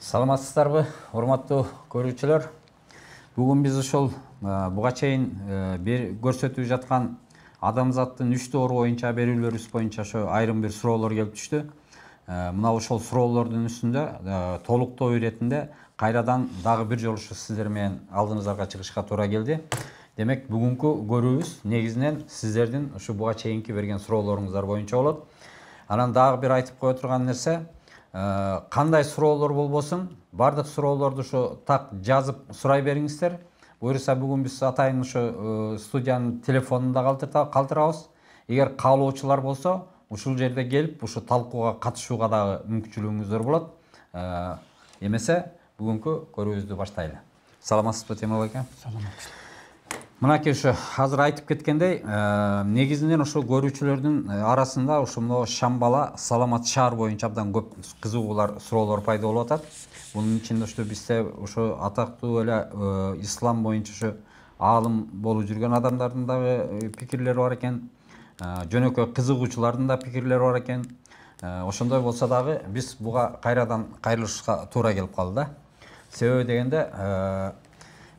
Саламатсыздарбы, урматтуу көрүүчүлөр. Бүгүн биз ошол буга чейин көрсөтүп жаткан адамзаттын 3 доору боюнча берүүлөрүбүз боюнча ошо айрым бир суроолор келип түштү. Мына ошол суроолордун үстүндө толуктоо иретинде кайрадан дагы бир жолу сиздер менен алдыңыздарга чыгышка туура келди. Демек, бүгүнкү көрүүбүз негизинен сиздердин ушу буга чейинки берген суроолоруңуздар боюнча болот. Анан дагы бир айтып кое турган нерсе, кандай суроолор болбосун, бардык суроолорду ошо так жазып сурай бериңиздер. Буюрса бүгүн биз атайын ошо студиянын телефонун да калтырабыз. Эгер каалоочулар болсо, ушул жерде келип, ушу талкууга катышууга дагы мүмкүнчүлүгүңүздөр болот. Эмесе, бүгүнкү көрүүбүздү баштайлы. Саламатсызбы, Темел ака? Саламатчылык. Мынакей ошо азыр айтып кеткендей, негизинен ошо көрүүчүлөрдүн арасында ошо мына Шамбала саламат шаар боюнча абдан көп кызыгуулар, суроолор пайда болуп атат. Бунун ичинде ошо бизде ошо атактуу эле ислам боюнча ошо аалым болуп жүргөн адамдардын дагы пикирлери бар экен. Жөнөкөй кызыгуучулардын да пикирлери бар экен. Ошондой болсо дагы биз буга кайрадан кайрылышка туура келип калды да. Себеби дегенде,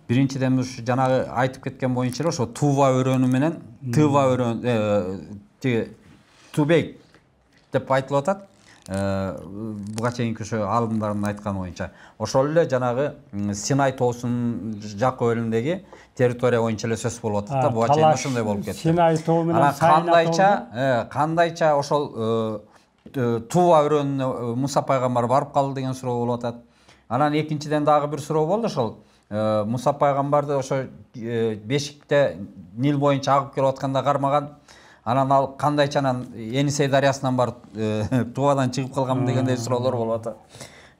биринчиден ушу жанагы айтып кеткен боюнча эле ошо Тува өрөөнү менен Тыва өрөөнү Тубейк деп айтылып атат. Буга чейинки ошо аалымдардын айтканы боюнча. Ошол эле жанагы Синай тоосунун жак бөлүгүндөгү территория боюнча эле сөз болуп атат да. Буга чейин ошондой болуп кетти. Синай тоо менен кандайча ошол Тува өрөөнүнө Муса пайгамбар барып калды деген суроо болуп атат. Анан экинчиден дагы бир суроо болду ошол. Муса пайгамбарды ошо бешикте Нил боюнча агып келип атканда кармаган. Анан ал кандайчанан Енисей дарыясынан барып Тувадан чыгып калган дегендей суроолор болуп атат.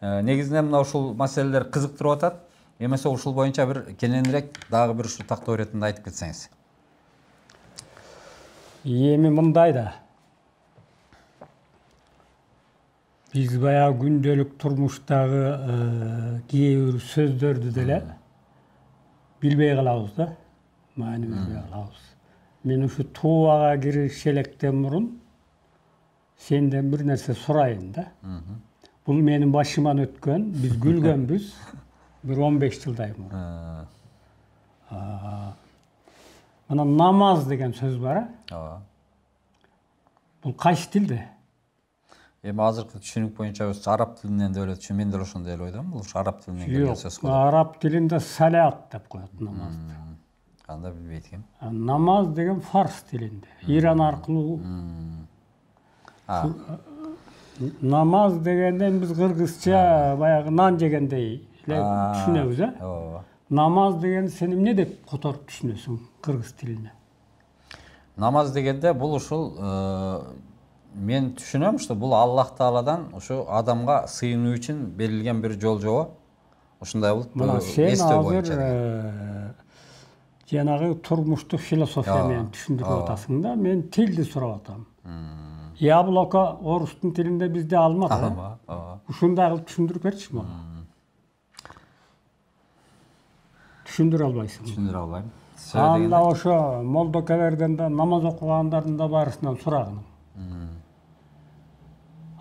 Негизинен мына ушул маселелер кызыктырып атат. Эмесе ушул боюнча бир кененирээк дагы бир ушу тактоо иретинде айтып кетсеңиз. Эми мындай да. Биз баягы күндөлүк турмуштагы кээ бир сөздөрдү деле билбей калабыз да. Маани билбей калабыз. Мен ушу Тувага кириш электен мурун сенден бир нерсе сурайын да. Бул менин башыман өткөн, биз күлгөнбүз. Bir 15 жылдай мурун. Мына намаз деген сөз бар. Бул кайсы тилде? Эми азыркы түшүнүк боюнча араб тилинен деп эле түшүн, мен деле ошондой эле ойдом. Бул араб тилинен келген сөз го. Араб тилинде салят деп коет намазды. Анда билбейт экем. Намаз деген фарс тилинде. Иран аркылуу. Намаз дегенден биз кыргызча баягы нан жегендей түшүнөбүз, Намаз деген сен эмне деп которуп түшүнөсүң кыргыз тилине? Намаз дегенде бул ушул мен түшүнөм, что бул Аллах Тааладан ушу адамга сыйынуу үчүн берилген бир жол жобо. Ушундай болуп эстөө боюнча. Жанагы турмуштук философия менен түшүндүрүп атасың да, мен тилди сурап атам. Яблоко орустун тилинде бизде алма да. Ушундай кылып түшүндүрүп берчи мага. Түшүндүрө албайсың. Түшүндүрө албайм. Анда ошо молдокелерден да намаз окугандардын да баарысынан сурагын.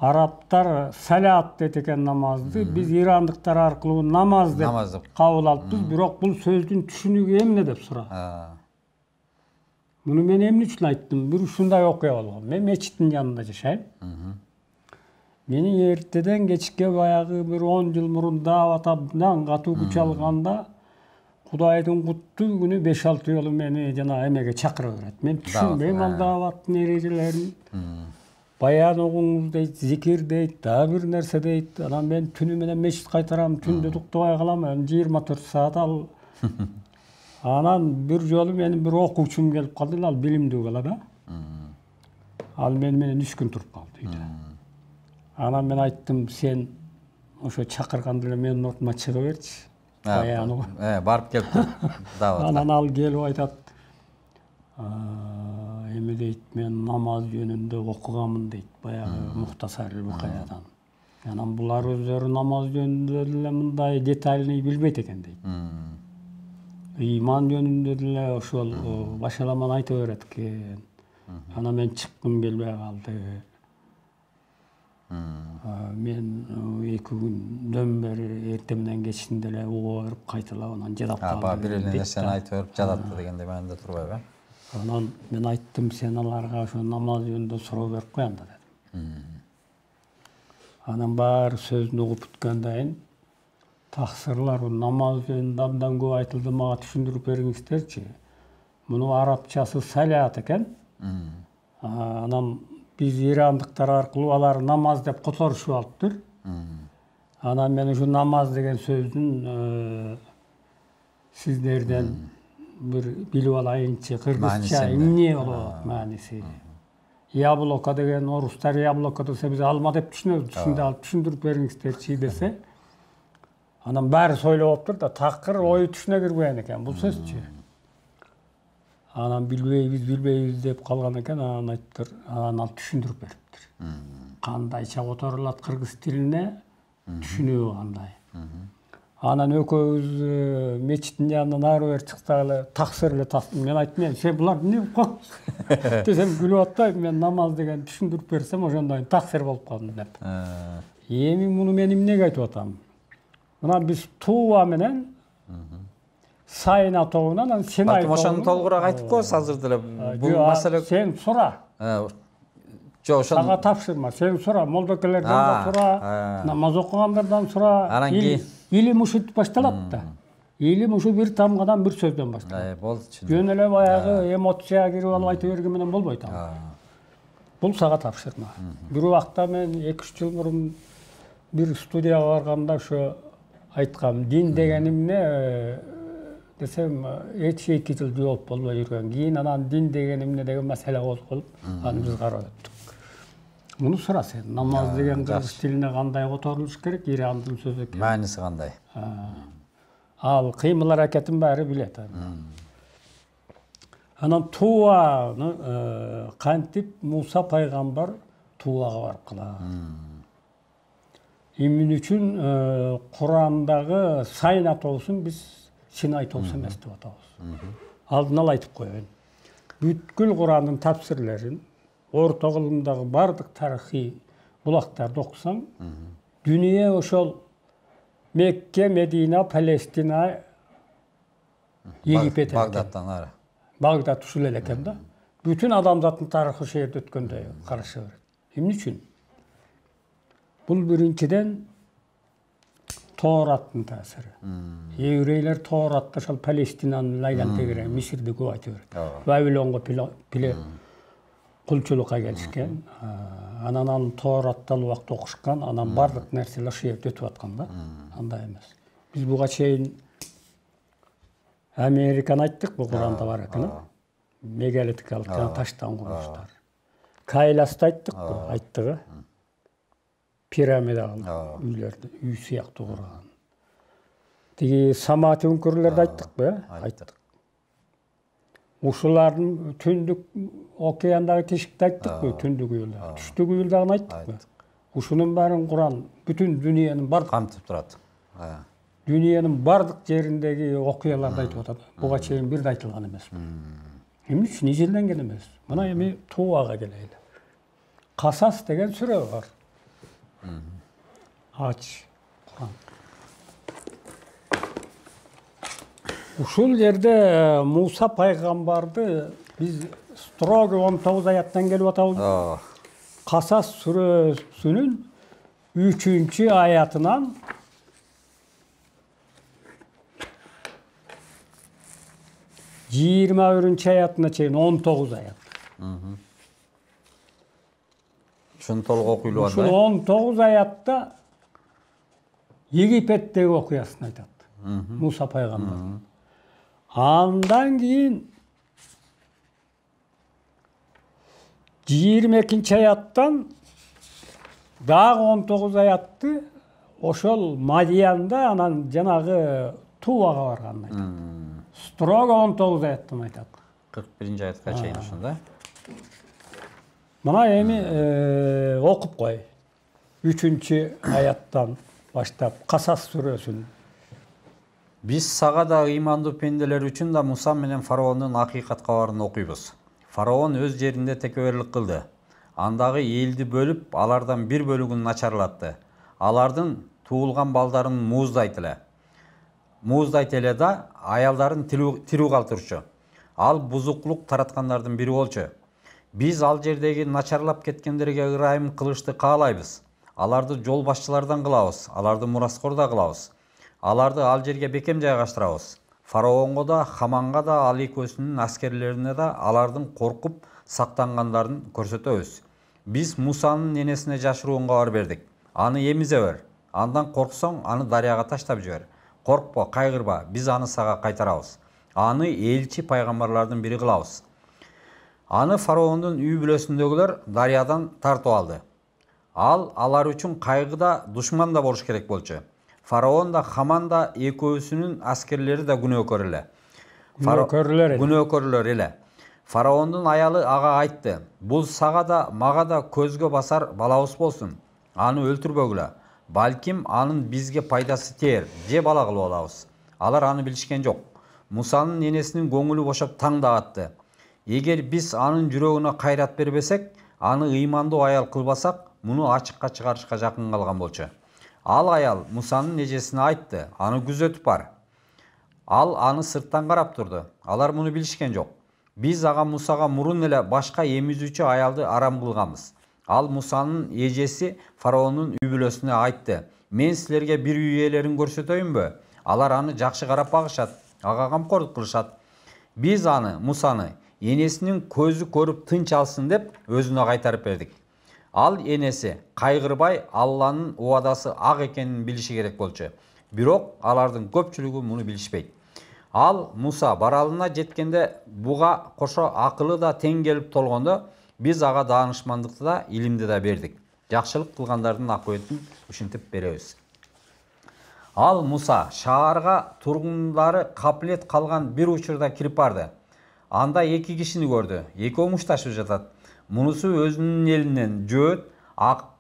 Арабтар салят дейт экен намазды, биз ирандыктар аркылуу намаз деп кабыл алыппыз, бирок бул сөздүн түшүнүгү эмне деп сураган. Муну мен эмне үчүн айттым? Бир ушундай окуя болгон. Мен мечиттин жанында жашайм. Менин эртеден кечке баягы бир 10 жыл мурун даават абдан катуу күч алганда Кудайдын куттуу күнү 5-6 жолу мени жана эмеге чакыра берет. Мен түшүнбөйм ал дааваттын эрежелерин. Баян окуңуз дейт, зикир дейт, дагы бир нерсе дейт. Анан мен түнү менен мечит кайтарам, түндө уктабай калам, 24 саат ал. Анан бир жолу менин бир окуучум келип калды, ал билимдүү бала да. Ал менен 3 күн туруп калды үйдө. Анан мен айттым, сен ошо чакырганда эле менин ордума чыга берчи. Барып келиптир дааватка. Анан ал келип айтат, эми дейт, мен намаз жөнүндө окуганмын дейт, баягы Мухтасар Букаядан. Анан булар өздөрү намаз жөнүндө деле мындай детальный билбейт экен дейт. Ыйман жөнүндө деле ошол башаламан айта берет экен. Анан мен чыккым келбей калды. Мен 2 күндөн бeri эртең менен кечинде эле уга берип кайталап анан жадап калдым. Бир эле нерсени айтып берип жадатты дегенде мээндө турбайбы? Анан мен айттым, сен аларга ошо намаз жөнүндө суроо берип кой анда дедим. Анан баары сөзүн угуп бүткөндөн кийин таксырлар намаз жөнүндө абдан көп айтылды, мага түшүндүрүп бериңиздерчи. Муну арабчасы салят экен. Анан биз ирандыктар аркылуу алар намаз деп которушуп алыптыр. Анан мен ушу намаз деген сөздүн сиздерден bir bilip alayınçı, Kırgızça ne olur manisi. Yabloko degen Oruslar yabloko dese biz alma dep düşünüyoruz. Şimdi alıp düşündürüp beriңizderçi dese. Anam bari söyle optur da takır oyu düşüne girmeyen eken bu sözçü. Anam bilbeybiz dep kalgan eken anan ayıptır. Anan düşündürüp beriptir. Kandayça otorulat Kırgız tiline düşünüyor kanday. Анан экөөбүз мечиттин жанынан ары бери чыксак эле таксыр эле мен айттым, сен булар эмне кылып десем күлүп атпайбы, мен намаз деген түшүндүрүп берсем ошондон кийин таксыр болуп калдым деп. Эми муну мен эмнеге айтып атам? Мына биз Тува менен Сайна тобунан анан Синай тобунан. Ошону толугураак айтып коесуз азыр деле. Бул маселе сен сура. Жок, ошону сага тапшырма, сен сура, молдокелерден да сура, намаз окугандардан сура. Анан кийин İlim uşut baştalap da. İlim uşu bir tamgadan bir sözden baştalap. Жөн эле баягы эмоцияга кирип алып айтып берген менен болбойт. Бул сага тапшырма. Бир убакта мен 2-3 жыл мурун бир студияга барганда ошо айткам, дин деген эмне десем, эч 2 жыл жооп болбой жүргөн. Кийин анан дин деген эмне деген маселе козголуп, аны биз карап өттүк. Муну сура сен, намаз деген кыргыз тилине кандай которулуш керек, ирандын сөзү экен. Мааниси кандай? Ал кыймыл аракетин баары билет. Анан Туваны кантип Муса пайгамбар Тувага барып калат. Эмне үчүн Курандагы Сайна тобусун биз Синай тобусу эмес деп атабыз. Алдын ала айтып коеюн. Бүткүл Курандын тафсирлерин Orta kılımdaki bardık tarihi bulaklarda okusan, dünya ошол Mekke, Medine, Palestina, Yegipet Bagdad'dan ara. Bagdad usul eleken da. Bütün adamzatın tarihi şehirde ötkönde karşı var. Emne üçün? Bul birinciden Torat'ın tasiri. Evreyler Torat'ta şal Palestina'nın laylantı giren, Misir'de köp aytıyor. Babilonga pile кулчулукка келишкен. Анан аны Торатта убакыт окушкан, анан бардык нерселер ошол жерде өтүп аткан да. Андай эмес. Биз буга чейин Американы айттык, бул Куранда бар экен. Мегалитикалык таштан курулуштар. Кайласты айттык, айттыгы. Пирамидалык үйлөрдү, үй сыяктуу курган. Тиги Самати үңкүрлөрдү айттыкпы? Айттык. Ушулардын түндүк океандагы тешикти айттыкпы, түндүк үйүлдө. Түштүк үйүлдөгүн айттыкпы? Ушунун баарын Куран бүтүн дүйнөнүн бардык камтып турат. Дүйнөнүн бардык жериндеги окуяларды айтып атат. Буга чейин бир да айтылган эмес. Эмне үчүн ижелденген эмес? Мына эми Тувага келели. Касас деген сүрө бар. Ач Куран. Ушул жерде Муса пайгамбарды биз строго 19 аяттан келип атабыз. Касас сүрөсүнүн 3-аятынан 21-аятына чейин 19 аят. Шуну толук окуйлуп анда. Ушул 19 аятта Египеттеги окуясын айтат. Муса пайгамбар. Андан кийин 22-аяттан дагы 19 аятты ошол Мадиянда анан жанагы Тувага барганын айтат. Строго 19 аяттан айтат. 41-аятка чейин ошондо. Мына эми окуп кой. 3-аяттан баштап Касас сүрөсүн. Биз сага да ыймандуу пенделер үчүн да Муса менен фараондун акыйкат кабарын окуйбуз. Фараон өз жеринде текеберлик кылды. Андагы элди бөлүп, алардан бир бөлүгүн начарлатты. Алардын туулган балдарын мууздайт эле да аялдарын тирүү калтырчу. Ал бузуклук тараткандардын бири болчу. Биз ал жердеги начарлап кеткендерге ырайым кылышты каалайбыз. Аларды жол башчылардан кылабыз, аларды мураскор да кылабыз. Аларды ал жерге бекем жайгаштырабыз. Фараонго да, Хаманга да, ал экөөсүнүн аскерлерине да алардын коркуп сактангандарын көрсөтөбүз. Биз Мусанын энесине жашыруун кабар бердик. Аны эмизе бер. Андан корксоң, аны дарыяга таштап жибер. Коркпо, кайгырба, биз аны сага кайтарабыз. Аны элчи пайгамбарлардын бири кылабыз. Аны фараондун үй бүлөсүндөгүлөр дарыядан тартып алды. Алар үчүн кайгы да, душман да болуш керек болчу. Фараон да, Хаман да, экөөсүнүн аскерлери да күнөөкөрлөр эле. Фараондун аялы ага айтты: "Бул сага да, мага да көзгө басар балабыз болсун. Аны өлтүрбөгүлө. Балким анын бизге пайдасы тээр, же бала кылып алабыз." Алар аны билишкен жок. Мусанын энесинин көңүлү бошоп таң да атты. Эгер биз анын жүрөгүнө кайрат бербесек, аны ыймандуу аял кылбасак, муну ачыкка чыгарышка жакын калган болчу. Ал аял Мусанын эжесине айтты: "Аны күзөтүп бар." Ал аны сырттан карап турду. Алар муну билишкен жок. Биз ага Мусага мурун эле башка эмизүүчү аялды арам кылганбыз. Ал Мусанын эжеси фараондун үй бүлөсүнө айтты: "Мен силерге бир үй ээлерин көрсөтөйүнбү? Алар аны жакшы карап багышат, ага камкорлук кылышат. Биз аны, Мусаны, энесинин көзү көрүп тынч алсын деп өзүнө кайтарып бердик." Ал энеси кайгырбай Алланын убадасы ак экенин билиши керек болчу. Бирок алардын көпчүлүгү муну билишпейт. Ал Муса баралына жеткенде буга кошо акылы да тең келип толгондо, биз ага даанышмандыкты да, илимди да бердик. Жакшылык кылгандардын акыбетін ушинтип беребиз. Ал Муса шаарга тургундары капилет калган бир учурда кирип барды. Анда эки кишини көрдү. Экөө мушташып жатат. Мунусу өзүнүн элинен жөөт,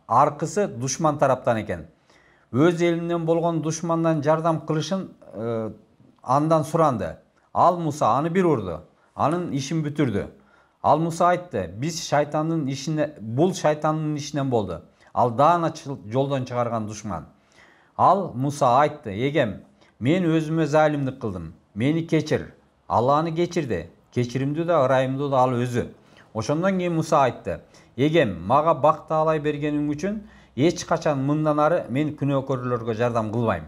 аркысы душман тараптан экен. Өз элинен болгон душмандан жардам кылышын андан суранды. Ал Муса аны бир урду. Анын ишин бүтүрдү. Ал Муса айтты: "Бул шайтандын ишинен болду. Ал даана жолдон чыгарган душман." Ал Муса айтты: "Эгем, мен өзүмө залимдик кылдым. Мени кечир." Алла аны кечирди. Кечиримдүү да, ырайымдуу да ал өзү. Ошондон кийин Муса айтты: "Эгем, мага бак таалай бергениң үчүн эч качан мындан ары мен күнөөкөрлөргө жардам кылбайм."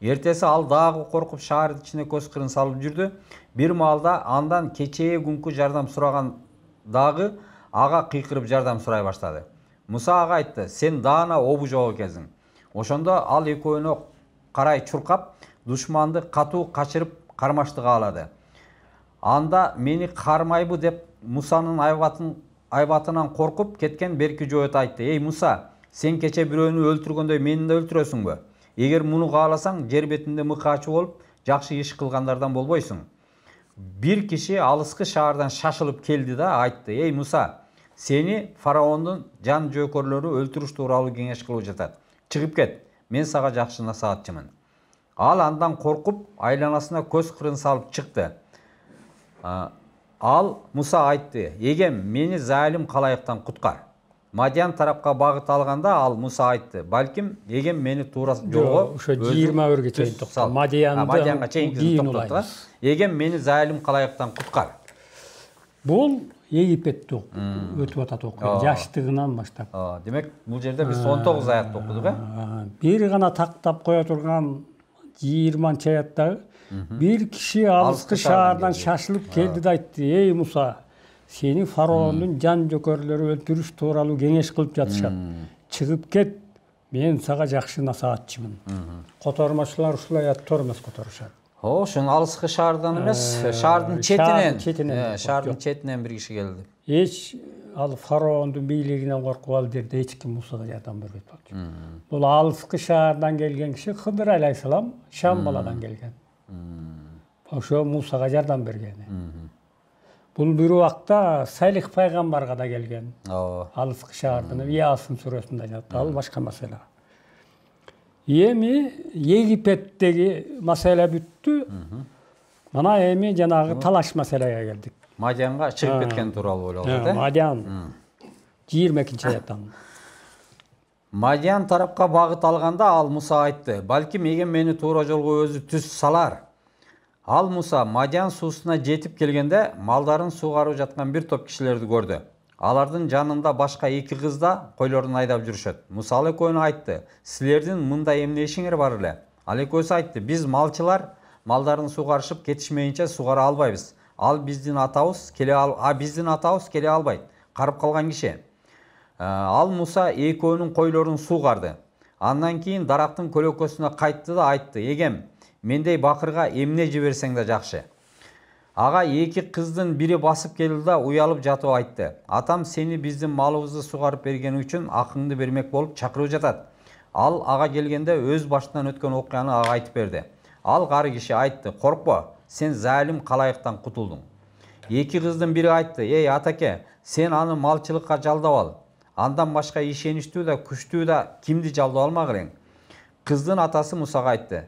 Эртеси ал дагы коркуп шаардын ичине көз кырын салып жүрдү. Бир маалда андан кечээ күнкү жардам сураган дагы ага кыйкырып жардам сурай баштады. Муса ага айтты: "Сен даана обу жок экенсиң." Ошондо ал экөөнө карай чуркап, душманды катуу качырып кармашты каалады. Анда "Мени кармайбы" деп Мусанын айбатынан коркуп кеткен берки жоот айтты: "Эй Муса, сен кече бирөөнү өлтүргөндөй мени да өлтүрөсүңбү? Эгер муну кааласаң, жер бетинде мыкаачы болуп, жакшы иш кылгандардан болбойсуң." Бир киши алыскы шаардан шашылып келди да айтты: "Эй Муса, сени фараондун жан жөөкөрлөрү өлтүрүш тууралуу кеңеш кылып жатат. Чыгып кет, мен сага жакшы насаатчымын." Ал андан коркуп, айланасына көз кырын салып чыкты. Ал Муса айтты: "Эгем, мени залим калайыктан куткар." Мадиян тарапка багыт алганда ал Муса айтты: "Балким, эгем мени туура жолго..." Ошо 21 чейин токто. Мадиянга чейин токтоту. "Эгем, мени залим калайыктан куткар." Бул Египетте өтүп атат окуя, жаштыгынан баштап. Демек, бул жерде биз 19 аятты окудук, Бир гана тактап коя турган 20 аяттагы бир киши алыскы шаардан шашылып келди да айтты: "Эй Муса, сени фараондун жан жөөкөрлөрү өлтүрүш тууралуу кеңеш кылып жатышат. Чыгып кет, мен сага жакшы насаатчымын." Котормочулар ушул аятты эмес которушат. Ошон алыскы шаардан эмес, шаардын четинен бир киши келди. Эч ал фараондун бийлигинен коркуп ал жерде эч ким Мусага жардам бербейт болчу. Бул алыскы шаардан келген киши Хыдыр алейхисалам Шам баладан келген. Ошо Мусага жардам берген. Бул бир убакта Салих пайгамбарга да келген. Алыскы шаардан Ясын сүрөсүндө жатат. Ал башка маселе. Эми Египеттеги маселе бүттү. Мына эми жанагы талаш маселеге келдик. Мадиянга чыгып кеткен тууралуу ойлоп атат. Мадиян 22-нче аятан. Мадиян тарапка багыт алганда ал Муса айтты: "Балким эгем мени туура жолго өзү түз салар." Ал Муса Мадиян суусуна жетип келгенде малдарын сугарып жаткан бир топ кишилерди көрдү. Алардын жанында башка 2 кыз да койлорун айдап жүрүшөт. Муса ал экөөнө айтты: "Силердин мындай эмне ишиңер бар эле?" Ал экөөсү айтты: "Биз малчылар малдарын сугарышып кетишмейинче сугара албайбыз. Биздин атабыз келе албайт. Карып калган киши." Ал Муса экөөнүн койлорун сугарды. Андан кийин дарактын көлөкөсүнө кайтты да айтты: "Эгем, мендей бакырга эмне жиберсең да жакшы." Ага 2 кыздын бири басып келди да уялып жатып айтты: "Атам сени биздин малыбызды сугарып бергени үчүн акыңды бермек болуп чакырып жатат." Ал ага келгенде өз башынан өткөн окуяны ага айтып берди. Ал кары киши айтты: "Коркпо, сен залим калайыктан кутулдуң." 2 кыздын бири айтты: "Эй атаке, сен аны малчылыкка жалдап ал. Андан башка ишеничтүү да күчтүү да кимди жалдап алмак элең?" Кыздын атасы Мусага айтты: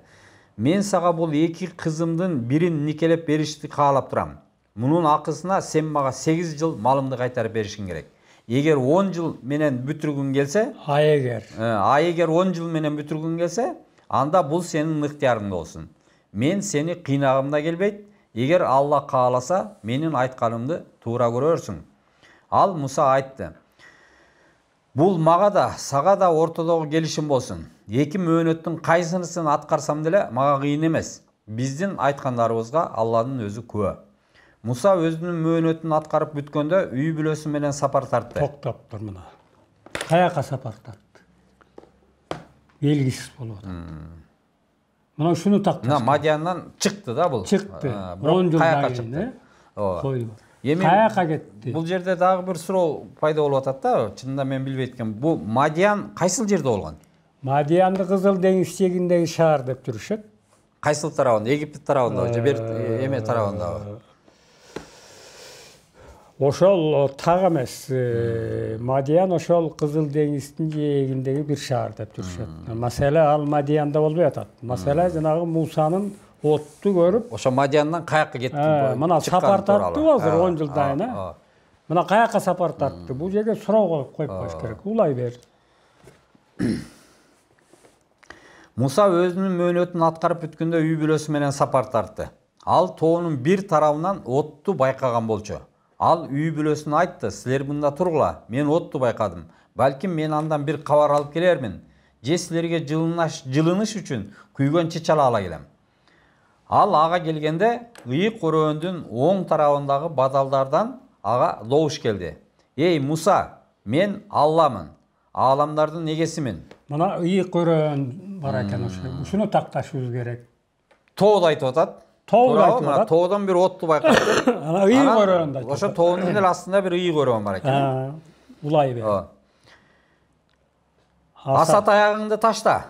"Мен сага бул 2 кызымдын бирин никелеп беришти каалап турам. Мунун акысына сен мага 8 жыл малымды кайтарып беришиң керек. Эгер 10 жыл менен бүтүргүң келсе, эгер 10 жыл менен бүтүргүң келсе, анда бул сенин ыктыярыңда болсун. Мен сени кыйнагым да келбейт. Эгер Алла кааласа, менин айтканымды туура көрөрсүң." Ал Муса айтты: "Бул мага да, сага да ортодогу келишим болсун. 2 мөөнөттүн кайсынысын аткарсам деле мага кыйын эмес. Биздин айткандарыбызга Алланын өзү күбө." Муса өзүнүн мөөнөтүн аткарып бүткөндө үй бүлөсү менен сапар тартты. Токтоп тур мына. Каяка сапар тартты? Белгисиз болуп атат. Мына ушуну такташ. Мына Мадияндан чыкты да бул. Чыкты. 10 жылдан кийин, койду. Каяка кетти? Бул жерде дагы бир суроо пайда болуп атат да. Чынында мен билбейт экенмин. Бул Мадиян кайсыл жерде болгон? Мадиянды Кызыл деңиз чегиндеги шаар деп жүрүшөт. Кайсыл тарабында? Египет тарабындабы же эме тарабындабы? Ошол так эмес. Мадиян ошол Кызыл деңиздин жээгиндеги бир шаар деп жүрүшөт. Маселе ал Мадиянда болбой атат. Маселе жанагы Мусанын отту көрүп, ошо Мадияндан каяка кетти? Мына сапар тартты азыр 10 жылдан кийин. Мына каяка сапар тартты? Бул жерге суроо коюп коюш керек. Улай бер. Муса өзүнүн мөөнөтүн аткарып бүткөндө үй бүлөсү менен сапар тартты. Ал тоонун бир тарабынан отту байкаган болчу. Ал үй бүлөсүнө айтты: "Силер мында тургула, мен отту байкадым. Балким мен андан бир кабар алып келермин. Же силерге жылыныш үчүн күйгөн чычала ала келем." Ал ага келгенде ыйык өрөөндүн оң тарабындагы бадалдардан ага добуш келди: "Эй Муса, мен Алламын, ааламдардын эгесимин." Мына ыйык өрөөн бар экен ошо. Ушуну такташыбыз керек. Тоодо айтып атат. Тоодо айтып атат. Тоодон бир отту байкадым. Ана ыйык өрөөндө айтып атат. Ошо тоонун эле астында бир ыйык өрөөн бар экен. Улай бер. Аса таягыңды ташта.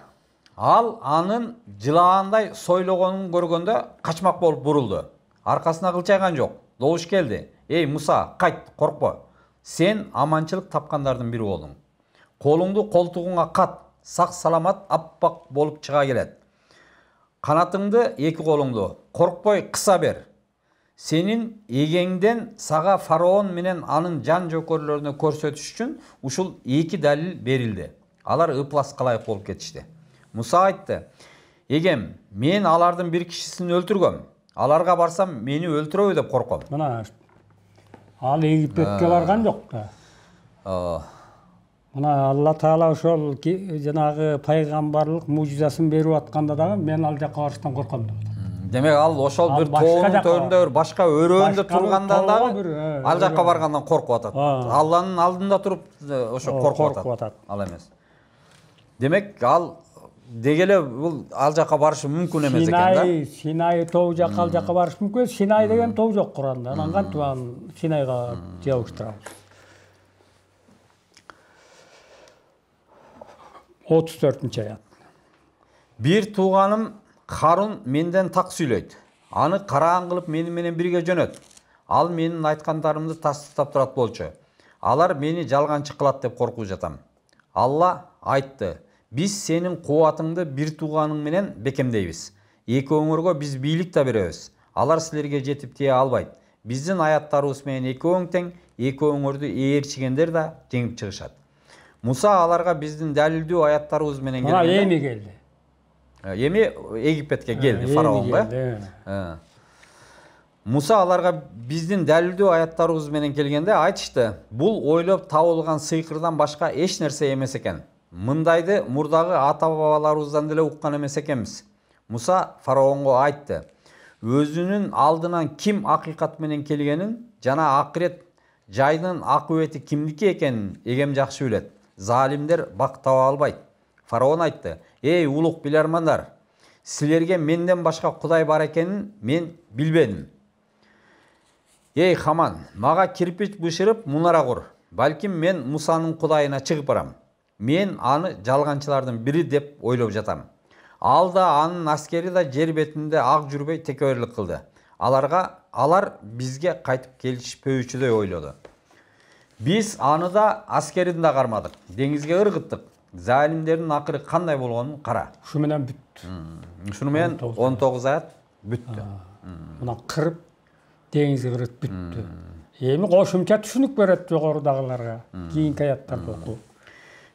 Ал анын жылаандай сойлогонун көргөндө качмак болуп бурулду. Аркасына кылчайган жок. Добуш келди: "Эй Муса, кайт, коркпо. Сен аманчылык тапкандардын бири болдуң. Колуңду колтугуңа кат, сак саламат аппак болуп чыга келет. Канатыңды 2 колуңду коркпой кыса бер. Сенин эгеңден сага фараон менен анын жан жокөрлөрүнө көрсөтүш үчүн ушул 2 далил берилди." Алар ыплас калайык болуп кетишти. Муса айтты: "Эгем, мен алардын бир кишисин өлтүргөм. Аларга барсам мени өлтүрөбү деп корком." Мына ал Египетке барган жок да. Мына Алла Таала ошол жанагы пайгамбарлык мужизасын берип атканда дагы мен ал жака барыштан корком деп атат. Демек ал ошол бир тоонун төрүндө бир башка өрөөндө турганда дагы ал жака баргандан коркуп атат. Алланын алдында туруп ошо коркуп атат. Ал эмес. Демек ал дегеле бул ал жака барышы мүмкүн эмес экен да. Синай тоо жака ал жака барыш мүмкүн. Синай деген тоо жок Куранда. Анан кантип аны Синайга жабыштырабыз? 34-аят. "Бир тууганым Харун менден так сүйлөйт. Аны караан кылып мени менен бирге жөнөт. Ал менин айткандарымды тастыктап турат болчу. Алар мени жалганчы кылат деп коркуп жатам." Алла айтты: "Биз сенин кубатыңды бир тууганың менен бекемдейбиз. Экөөңөргө биз бийлик да беребиз. Алар силерге жетип тие албайт. Биздин аяттарыбыз менен экөөң тең, эки өңөрдү ээрчигендер да жеңип чыгышат. Муса аларга биздин далилдүү аяттарыбыз менен келгенде эми келди. Эми Египетке келди фараонго. Муса аларга биздин далилдүү аяттарыбыз менен келгенде айтышты: бул ойлоп табылган сыйкырдан башка эч нерсе эмес экен. Мындайды мурдагы ата-бабаларыбыздан деле уккан эмес экенбиз. Муса фараонго айтты: өзүнүн алдынан ким акыйкат менен келгенин жана акырет жайдын акыбети кимдики экенин эгем жакшы билет. Залимдер бак таба албайт. Фараон айтты: эй улук билармандар, силерге менден башка кудай бар экенин мен билбедим. Эй Хаман, мага кирпич бышырып мунара кур. Балким мен Мусанын кудайына чыгып барам. Мен аны жалганчылардын бири деп ойлоп жатам. Ал да анын аскери да жер бетинде ак жүрбөй текеберлик кылды. Алар бизге кайтып келишпөөчүдөй ойлоду. Биз аны да аскерин да кармадык. Деңизге ыргыттык. Залимдердин акыры кандай болгонун кара. Ушу менен бүттү. Ушу менен 19 аят бүттү. Мына кырып деңизге кырып бүттү. Эми кошумча түшүнүк берет жогорудагыларга. Кийинки аяттарды окуу.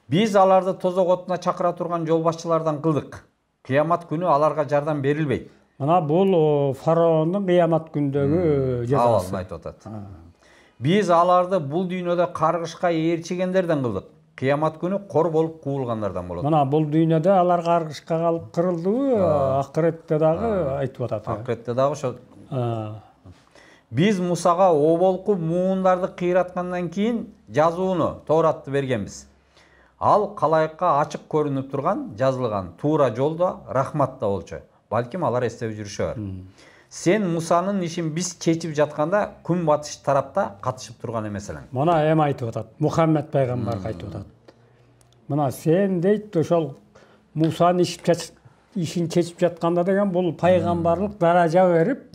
Биз аларды тозок отуна чакыра турган жол башчылардан кылдык. Кыямат күнү аларга жардам берилбейт. Мына бул фараондун кыямат күндөгү жазасы. Айтып атат. Биз аларды бул дүйнөдө каргышка ээрчигендерден кылдык. Кыямат күнү кор болуп куулгандардан болот. Мына бул дүйнөдө алар каргышка калып кырылдыбы, акыретте дагы айтып атат. Акыретте дагы ошо. Биз Мусага оболку муундарды кыйраткандан кийин жазууну, Тооратты бергенбиз. Ал калайыкка ачык көрүнүп турган, жазылган туура жолдо рахмат да болчу. Балким алар эстеп жүрүшөөр. Сен Мусанын ишин биз чечип жатканда күн батыш тарапта катышып турган эмес элең. Мына эми айтып атат. Мухаммед пайгамбарга айтып атат. Мына сен дейт ошол Мусанын ишин чечип жатканда деген бул пайгамбарлык даража берип,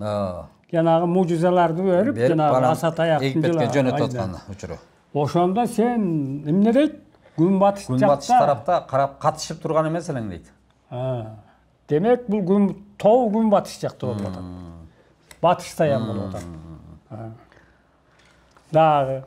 жанагы мужизаларды берип, жанагы аса таяктын Египетке жөнөтүп аткан учуру. Ошондо сен эмне дейт? Күн батыш тарапта карап катышып турган эмес элең дейт. Демек бул күн батыш жакта болуп атат. Батыштаян болуп атат. Дагы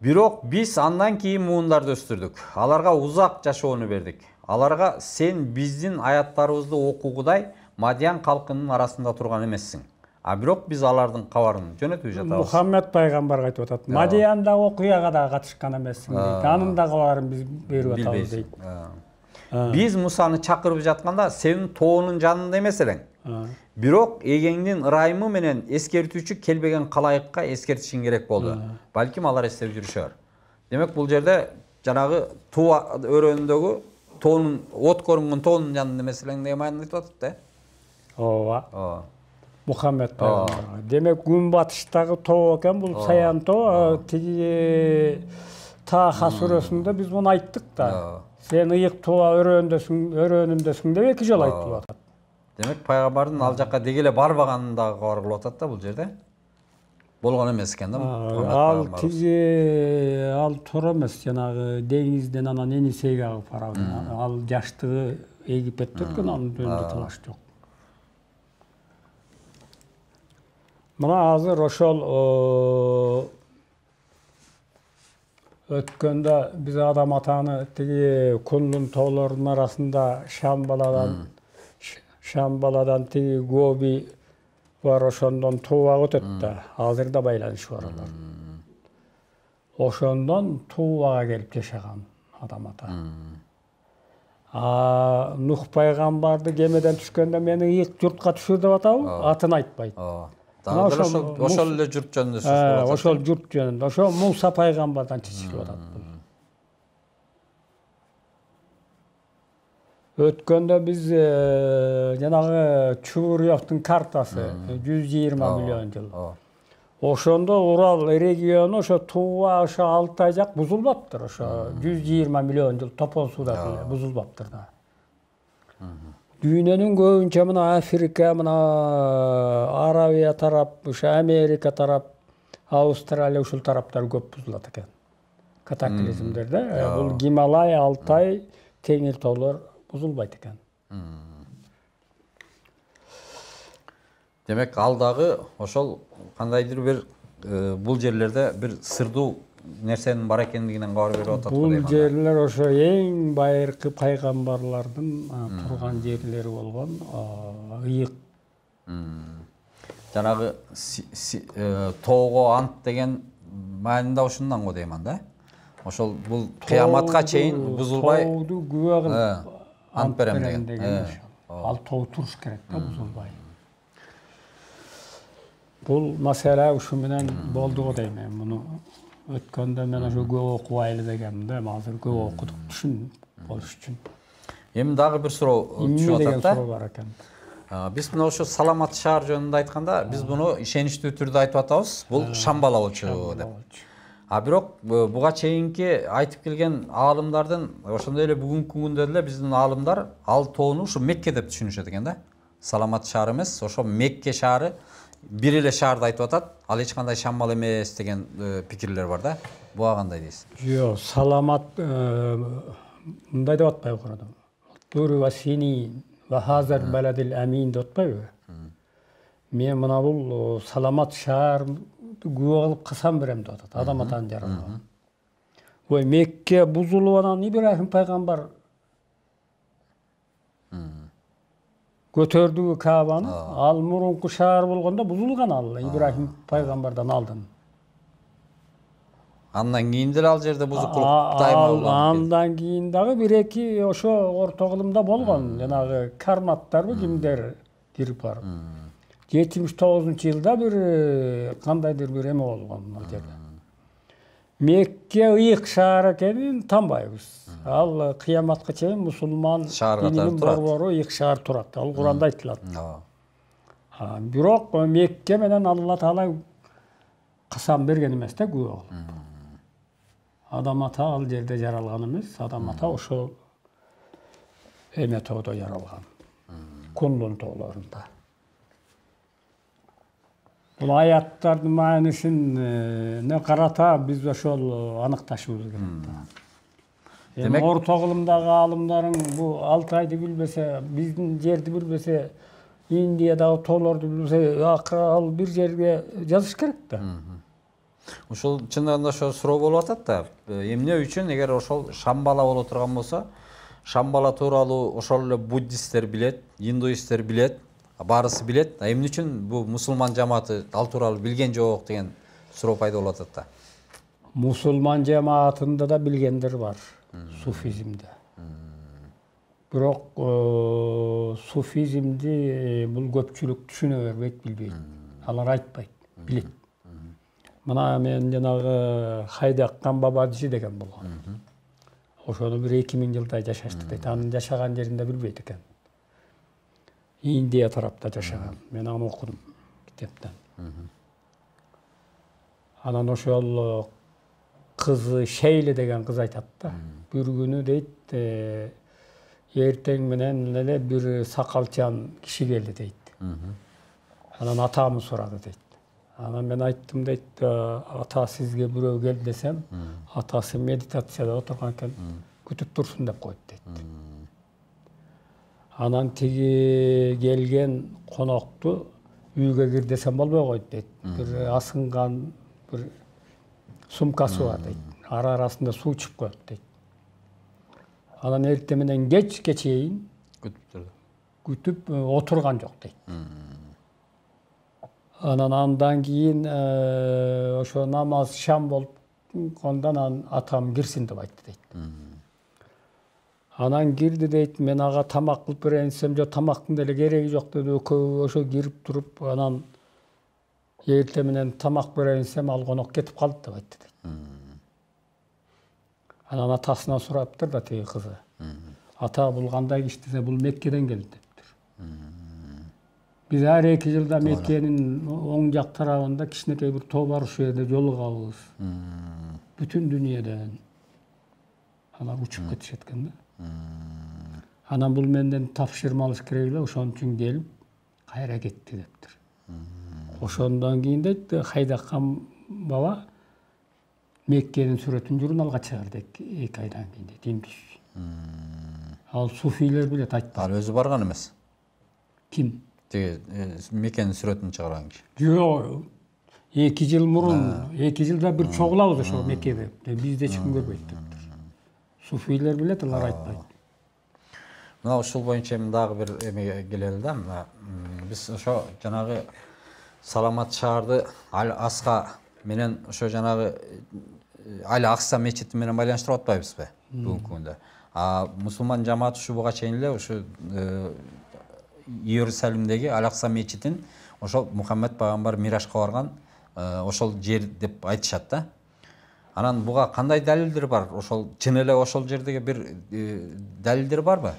бирок биз андан кийин муундарды өстүрдүк. Аларга узак жашоону бердик. Аларга сен биздин аяттарыбызды окугудай Мадиян калкынын арасында турган эмессиң. А бирок биз алардын кабарын жөнөтүп жатабыз. Мухаммед пайгамбарга айтып атат. Мадияндагы окуяга да катышкан эмессиң дейт. Анын да кабарын биз берип атабыз дейт. Биз Мусаны чакырып жатканда сенин тоонун жанында эмес элең. Бирок эгеңдин ырайымы менен эскертүүчү келбеген калайыкка эскертишиң керек болду. Балким алар эстеп жүрүшөр. Демек бул жерде жанагы туу өрөөнүндөгү тоонун, от көрүнгөн тоонун жанында эмес элең деген маанайды айтып атат да. Ооба. Мухаммед пайгамбарга. Демек күн батыштагы тоо экен, бул саян тоо. Тиги Таха сүрөсүндө биз муну айттык да. Сен ыйык туа өрөөнүмдөсүң деп эки жолу айтылып атат. Демек пайгамбардын ал жакка деги эле барбаганын дагы кабар кылып атат да бул жерде. Болгон эмес экен да. Ал туура эмес, жанагы деңизден анан Енисейге агып барабы. Ал жаштыгы Египетте өткөн, анын жөнүндө талаш жок. Мына азыр ошол өткөндө биз адам атаны тиги күндүн тоолорунун арасында Шамбаладан тиги Гоби бар, ошондон Тувага өтөт да. Азыр да байланышы бар алар. Ошондон Тувага келип жашаган адам ата. Нух пайгамбарды кемеден түшкөндө мени ыйык журтка түшүр деп атабы, атын айтпайт. Ошол эле журт жөнүндө сөз кылып атат. Ошол журт жөнүндө. Ошо Муса пайгамбардан чечилип атат. Өткөндө биз жанагы Чубурьевдин картасы 120 миллион жыл. Ошондо Урал региону ошо Тува, ошо Алтай жак бузулбаптыр. Ошо 120 миллион жыл топол сууда деле бузулбаптыр да. Дүйнөнүн көбүнчө мына Африка, мына Арабия тарап, ошо Америка тарап, Австралия ушул тараптар көп бузулат экен. Катаклизмдерде бул Гималай, Алтай, теңир тоолор бузулбайт экен. Демек ал дагы ошол кандайдыр бир бул жерлерде бир сырдуу нерсенин бар экендигинен кабар берип атат. Бул жерлер ошо эң байыркы пайгамбарлардын турган жерлери болгон ыйык. Жанагы тоого ант деген маанинде ушундан го деймин да. Ошол бул кыяматка чейин бузулбай тооду күбө кылып ант берем деген. Ал тоо туруш керек да, бузулбай. Бул маселе ушу менен болду го дейм. Муну өткөндө мен ошо көп окубайлы дегенмин да, азыр көп окудук түшүн болуш үчүн. Эми дагы бир суроо түшүп атат да. Суроо бар экен. Биз мына ошо саламат шаар жөнүндө айтканда, биз буну ишеничтүү түрдө айтып атабыз. Бул Шамбала болчу деп. Бирок буга чейинки айтып келген аалымдардын ошондой эле бүгүнкү күндө деле биздин аалымдар ал тоону ушу Мекке деп түшүнүшөт экен да. Саламат шаар эмес, ошо Мекке шаары бир эле шаарды айтып атат. Ал эч кандай Шамбал эмес деген пикирлер бар да. Буга кандай дейсиз? Жок, саламат мындай деп атпайбы курдум. Тури васини ва хазар баладил амин деп атпайбы? Мен мына бул саламат шаар күбө кылып касам берем деп атат. Адам атаны жаралган. Ой, Мекке бузулуп анан Ибрахим пайгамбар көтөрдү Каабаны. Ал мурунку шаар болгондо бузулган ал Ибрахим пайгамбардан алдын. Андан кийин деле ал жерде бузукулук дайыма болгон. Андан кийин дагы бир-эки ошо орто кылымда болгон. Жанагы карматтарбы кимдер кирип барып. 79-жылда бир кандайдыр бир эме болгон ал жерде. Мекке ыйык шаар экенин танбайбыз. Ал кыяматка чейин мусулман дининин борбору ыйык шаар турат. Ал Куранда айтылат. Бирок Мекке менен Алла Таала касам берген эмес да күбө кылып. Адам ата ал жерде жаралган эмес, адам ата ошо эме тоодо жаралган. Кунлун тоолорунда. Бул аяттардын маанисин не карата биз ошол аныкташыбыз керек да. Демек, орто кылымдагы аалымдарың бул Алтайды билбесе, биздин жерди билбесе, Индиядагы тоолорду билбесе, акыры ал бир жерге жазыш керек да. Ошол чындыгында ошо суроо болуп атат да. Эмне үчүн эгер ошол Шамбала боло турган болсо, Шамбала тууралуу ошол эле буддисттер билет, индуисттер билет, барысы билет. Эмне үчүн бул мусулман жамааты ал тууралуу билген жок деген суроо пайда болуп атат да. Мусулман жамаатында да билгендер бар, суфизмде. Бирок суфизмди бул көпчүлүк түшүнө бербейт, билбейт. Алар айтпайт, билет. Мына мен жанагы Хайдаккан Бабадиши деген болгон. Ошону бир 2000 жылдай жашашты дейт. Анын жашаган жеринде билбейт экен. Индия тарапта жашаган. Мен аны окудум китептен. Анан ошол кызы Шейли деген кыз айтат да. Бир күнү дейт, эртең менен эле бир сакалчан киши келди дейт. Анан атамы сурады дейт. Анан мен айттым дейт, ата сизге бирөө кел десем, атасы медитацияда отурган экен, күтүп турсун деп койт дейт. Анан тиги келген конокту үйгө кир десем болбой койт дейт. Бир асынган бир сумкасы бар дейт. Арасында суу чыгып коет дейт. Анан эртең менен кечке чейин күтүп отурган жок дейт. Андан кийин ошо намаз шам болуп ондан атам кирсин деп айтты дейт. Анан кирди дейт, мен ага тамак кылып берейин десем, жок тамактын деле кереги жок деди. Экөө ошо кирип туруп, анан эртең менен тамак берейин десем, ал конок кетип калды деп айтты дейт. Анан атасынан сураптыр да тиги кызы. Ата бул кандай киши десе, бул Меккеден келди дептир. Биз ар 2 жылда Меккенин оң жак тарабында кичинекей бир тоо бар, ошол жерде жолугабыз. Бүтүн дүйнөдөн алар учуп кетишет экен да. Анан бул менден тапшырма алыш керек эле, ошон үчүн келип кайра кетти дептир. Ошондон кийин дейт, Хайдаккан баба Меккенин сүрөтүн журналга чыгарды 2 айдан кийин дейт, индус. Ал суфийлер билет айтты. Ал өзү барган эмес. Ким? Мекенин сүрөтүн чыгарган киши. Жок. 2 жыл мурун, 2 жылда bir чогулабыз ошо Меккеде. Бизде эч ким көрбөйт дептир. Суфийлер билет, алар айтпайт. Мына ушул боюнча эми дагы бир эмеге келели да. Биз ошо жанагы Саламат шаарды Аль-Аска менен ошо жанагы Аль-Акса мечити менен байланыштырып атпайбызбы бүгүнкү күндө. Мусулман жамааты ушу буга чейин эле ушу Иерусалимдеги Аль-Акса мечитин ошол Мухаммед пайгамбар миражга барган ошол жер деп айтышат да. Анан буга кандай далилдер бар? Ошол чын эле ошол жердеги бир далилдер барбы?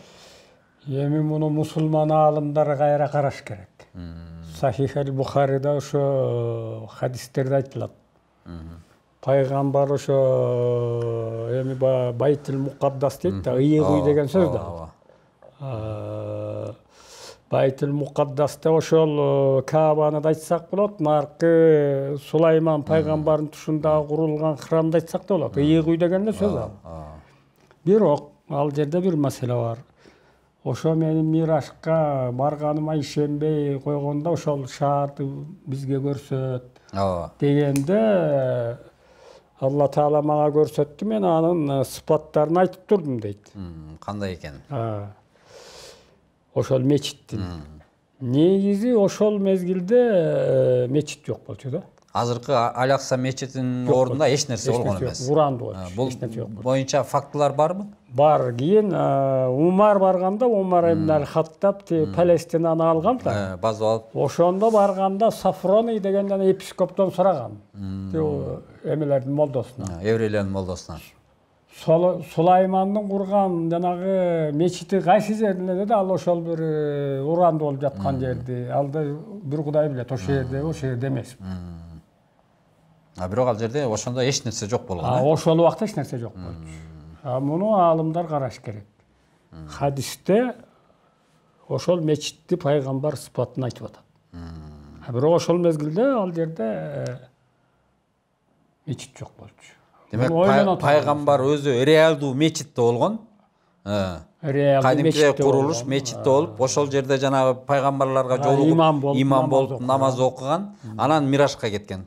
Эми муну мусулман аалымдар кайра караш керек. Сахих аль-Бухарида ошо хадистерде айтылат. Пайгамбар ошо эми Байтул Мукаддас дейт да, ыйык үй деген сөз да. Байтул Мукаддаста ошол Каабаны да айтсак болот, наркы Сулайман пайгамбардын тушундагы курулган храмды айтсак да болот. Ыйык үй деген сөз да. Бирок ал жерде бир маселе бар. Ошо менин миражга барганыма ишенбей койгондо ошол шаарды бизге көрсөт дегенде Алла Таала мага көрсөттү, мен анын сыпаттарын айтып турдум дейт. Кандай экен? Ошол мечиттин. Негизи ошол мезгилде мечит жок болчу да. Азыркы Аль-Акса мечитинин ордунда эч нерсе болгон эмес. Уранды болчу. Бул боюнча фактылар барбы? Бар. Кийин Умар барганда, Умар ибн аль-Хаттаб Палестинаны алган да. Базып алып. Ошондо барганда Сафрони деген жана епископтон сураган. Эмелердин молдосуна. Еврейлердин молдосуна. Сулаймандын курган жанагы мечити кайсы жерде деди, ал ошол бир уранды болуп жаткан жерди. Алды бир Кудай билет, ошол жерде эмес. Бирок ал жерде ошондо эч нерсе жок болгон. Ошол убакта эч нерсе жок болчу. Муну аалымдар караш керек. Хадисте ошол мечитти пайгамбар сыпатын айтып атат. Бирок ошол мезгилде ал жерде мечит жок болчу. Демек пайгамбар өзү реалдуу мечитте болгон. Кадимки курулуш мечитте болуп, ошол жерде жанагы пайгамбарларга жолугуп, имам болуп, намаз окуган, анан миражга кеткен.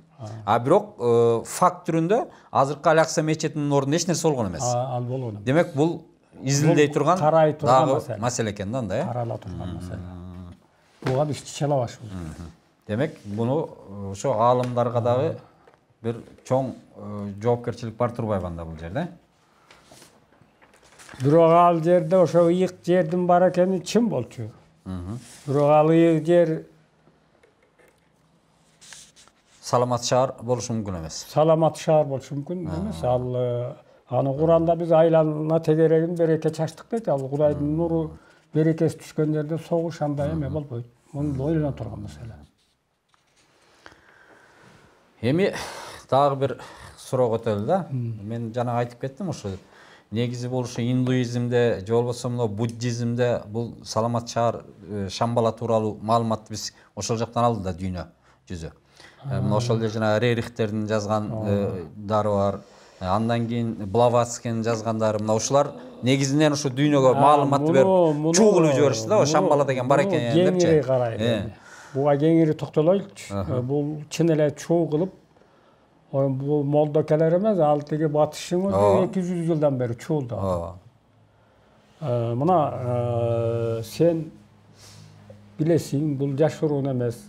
Бирок факт түрүндө азыркы Аль-Акса мечитинин ордунда эч нерсе болгон эмес. Ал болгон эмес. Демек бул изилдей турган дагы маселе экен да, анда, карала турган маселе. Буга биз чече алабыз. Демек буну ошо аалымдарга дагы бир чоң жоопкерчилик бар турбайбы анда бул жерде? Бирок ал жерде ошо ыйык жердин бар экени чын болчу. Бирок ал ыйык жер Саламат шаар болушу мүмкүн эмес. Саламат шаар болушу мүмкүн эмес. Ал аны Куранда биз айлана тегерегин береке чачтык дейт. Ал Кудайдын нуру берекеси түшкөн жерде согуш андай эме болбойт. Муну ойлоно турган маселе. Эми дагы бир суроо көтөрүлдү да. Мен жана айтып кеттим ушу негизи бул ушу индуизмде же болбосо мына буддизмде бул Саламат шаар Шамбала тууралуу маалыматты биз ошол жактан алдык да дүйнө жүзү. Мына ошол эле жана Рерихтердин жазгандары бар. Андан кийин Блаватскийдин жазгандары, мына ушулар негизинен ушу дүйнөгө маалыматты берип чуугулуп жиберишти да, Шамбала деген бар экен депчи. Кеңири карайлы. Буга кеңири токтолойлучу. Бул чын эле чуу кылып, бул молдокелер эмес, ал тиги батыштын өзү 200 жылдан бери чуулду. Мына сен билесиң, бул жашыруун эмес.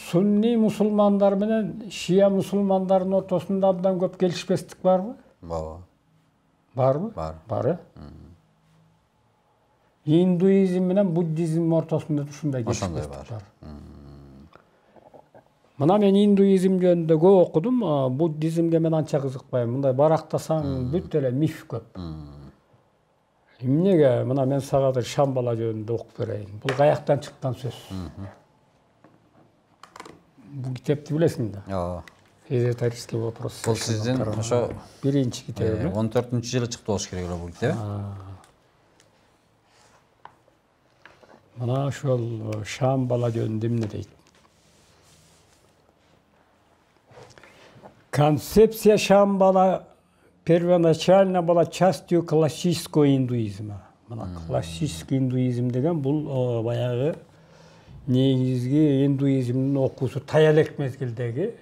Сунни мусулмандар менен Шия мусулмандардын ортосунда абдан көп келишпестик барбы? Барбы? Бар. Индуизм менен буддизм ортосунда ушундай келишпестик бар. Мына мен индуизм жөнүндө көп окудум, буддизмге мен анча кызыкпайм. Мындай барактасаң бүт эле миф көп. Эмнеге? Мына мен сага да Шамбала жөнүндө окуп берейин. Бул каяктан чыккан сөз? Бул китепти билесиң да? Эзотерический вопрос. Бул сиздин ошо биринчи китебим. 14-жылы чыкты болуш керек эле бул китеп. Мына ошол Шамбала жөнүндө эмне дейт? Концепция Шамбала первоначально была частью классического индуизма. Классический индуизм деген бул баягы негизги индуизмдин окуусу таялек мезгилдеги.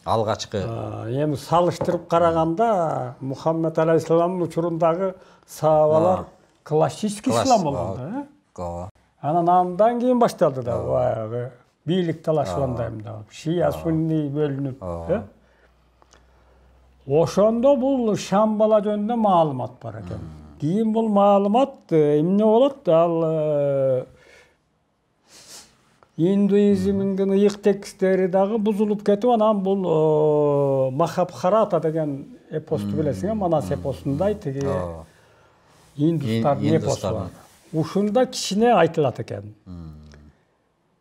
Алгачкы. Эми салыштырып караганда Мухаммед алейхисаламдын учурундагы сахабалар классический ислам болгон да. Анан андан кийин башталды да баягы бийлик талашыбандай да. Шия сунни бөлүнүп. Ошондо бул Шамбала жөнүндө маалымат бар экен. Кийин бул маалымат эмне болот? Ал индуизмдин ыйык текстери дагы бузулуп кетип, анан бул Махабхарата деген эпосту билесиң, Манас эпосундай тиги индустардын эпосу бар. Ушунда кичине айтылат экен.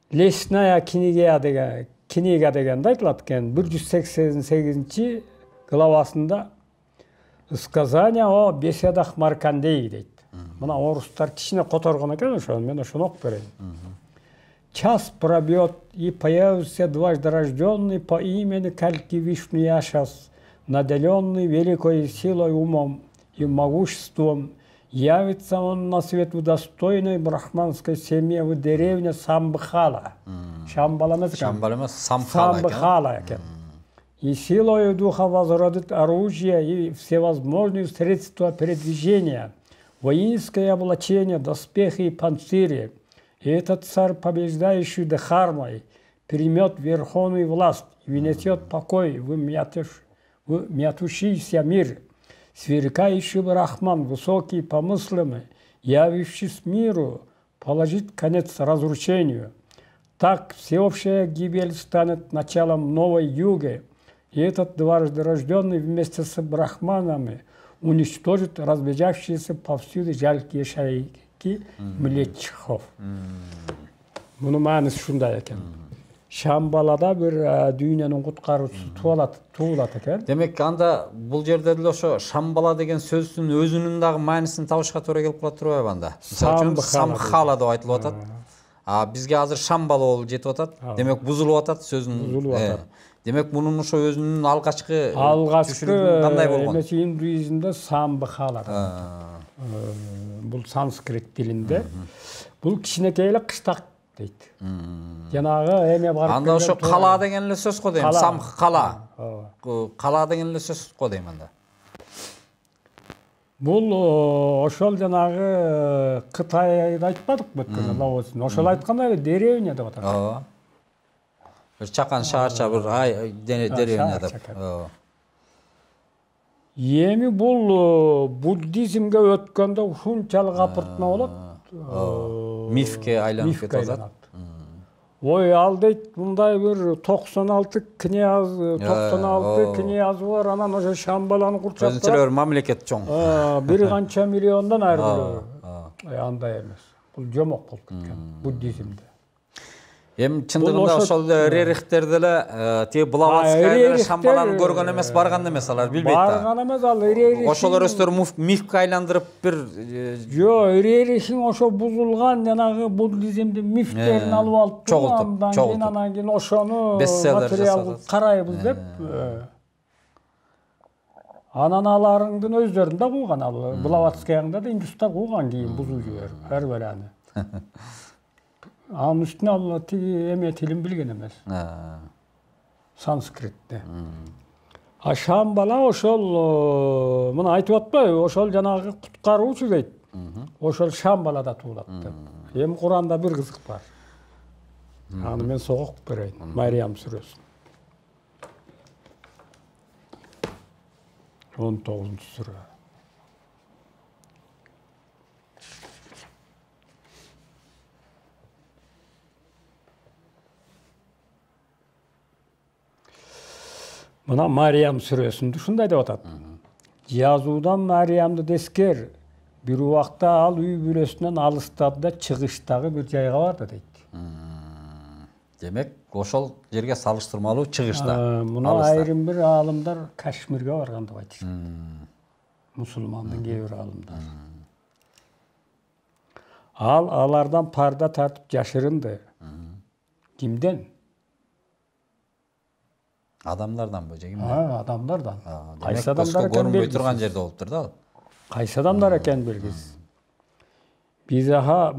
Лесная книга дегенде айтылат экен. 188 главасында сказание о беседах Маркандеи дейт. Мына орустар кичине которгон экен ошону, мен ошону окуп берейин. Час пробьет, и появится дважды рожденный по имени Кальки Вишну Яшас, наделенный великой силой, умом и могуществом. Явится он на свет в достойной брахманской семье в деревне Самбхала. Шамбала Самбхала. И силой духа возродит оружие и всевозможные средства передвижения, воинское облачение, доспехи и панцири. И этот царь, побеждающий Дхармой, примет верховную власть и внесет покой в мятущийся мир. Сверкающий Брахман, высокий помыслами, явившись миру, положит конец разрушению. Так всеобщая гибель станет началом новой юги, и этот дважды рожденный вместе с брахманами уничтожит разбежавшиеся повсюду жалкие шайки млечхов. Мунун мааниси ушундай экен. Шамбалада бир дүйнөнүн куткаруучусу туулат экен. Демек анда бул жерде деле ошо Шамбала деген сөздүн өзүнүн дагы маанисин табышка туура келип калат турбайбы анда? Мисалы үчүн Самбхала деп айтылып атат. Бизге азыр Шамбала болуп жетип атат. Демек бузулуп атат сөзүнүн. Демек мунун ошо өзүнүн алгачкы түшүнүгү кандай болгон? Эмеси индуизмде Самбхала. Бул санскрит тилинде. Бул кичинекей эле кыштак дейт. Жанагы эме бар. Анда ошо кала деген эле сөз го дейм. Самбхала. Кала деген эле сөз го дейм анда. Бул ошол жанагы Кытайды айтпадыкпы өткөндө Лаосын. Ошол айткандай деревня деп атат. Bir çakan şaharça bir deriyorsun деп. Эми бул буддизмге өткөндө ушунчалык апыртма болот. Мифке айланып кетип атат. Ой, ал дейт, мындай бир 96 князь бар, анан ошо Шамбаланы курчап турат. Өзүнчөлөр мамлекет чоң. Бир канча миллиондон айрылуу. Андай эмес. Бул жомок болуп кеткен буддизмде. Эми чындыгында ошол рерихтер деле тиги Блаватская Шамбаланы көргөн эмес, барган эмес, алар билбейт да. Барган эмес, ал рерих. Ошолор өздөрү мифке айландырып бир рерихин ошо бузулган жанагы буддизмдин мифтерин алып алып чогултуп, анан кийин ошону материал карайбыз деп. Анан аларыңдын өздөрүн да кууган, ал Блаватскаяңда да индустар кууган кийин бузуп жиберип, ар берани. Анын үстүнө ал тиги эме тилин билген эмес. Санскритте. Шамбала ошол муну айтып атпайбы, ошол жанагы куткаруучу дейт. Ошол Шамбалада туулат деп. Эми Куранда бир кызык бар. Аны мен согуп берейин. Мариям сүрөсүн. 19-сүрө. Мына Мариям сүрөсүндө ушундай деп атат. Жазуудан Мариямды дескер, бир убакта ал үй бүлөсүнөн алыстады да чыгыштагы бир жайга барды дейт. Демек, ошол жерге салыштырмалуу чыгышта. Муну айрым бир аалымдар Кашмирге барган деп айтышат. Мусулмандын кээ бир аалымдар. Ал алардан парда тартып жашырынды. Кимден? Адамдардан бö жегим? Адамдардан. Кайсы адамдар экен көрүнбөй турган жерде болуптур да. Кайсы адамдар экен белгисиз. Biz ага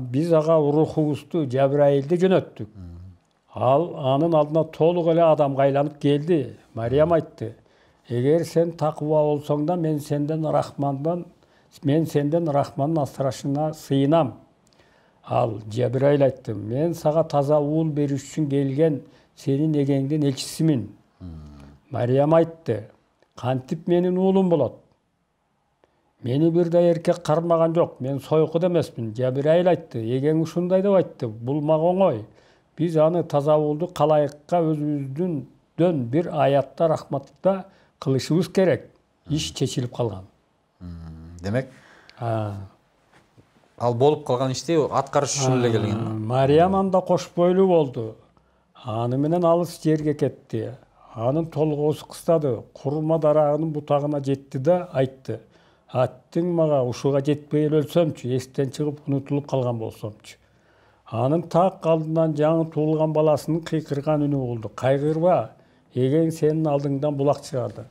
рухубузду Жабраилди жөнөттүк. Ал анын алдына толук эле адамга айланып келди. Мариям айтты: "Эгер сен такыба болсоң да мен сенден Рахмандын асырашына сыйынам." Ал Жабраил айтты: "Мен сага таза уул бериш үчүн келген сенин эгеңдин элчисимин." Мариям айтты: "Кантип менин уулум болот? Мени бир да эркек кармаган жок, мен сойкут эмесмин." Жабраил айтты: "Эгең ушундай деп айтты, бул мага оңой. Биз аны таза уулду калайыкка өзүбүздөн бир аятта рахматта кылышыбыз керек." Иш чечилип калган. Демек, ал болуп калган ишти аткарыш үчүн эле келген. Мариям анда кош бойлуу болду. Аны менен алыс жерге кетти. Анын толгоосу кыстады, курма дарагынын бутагына жетти да айтты: "Аттың мага ушуга жетпей өлсөмчү, эстен чыгып унутулуп калган болсомчу." Анын так алдынан жаңы туулган баласынын кыйкырган үнү болду: "Кайгырба, эгең сенин алдыңдан булак чыгарды.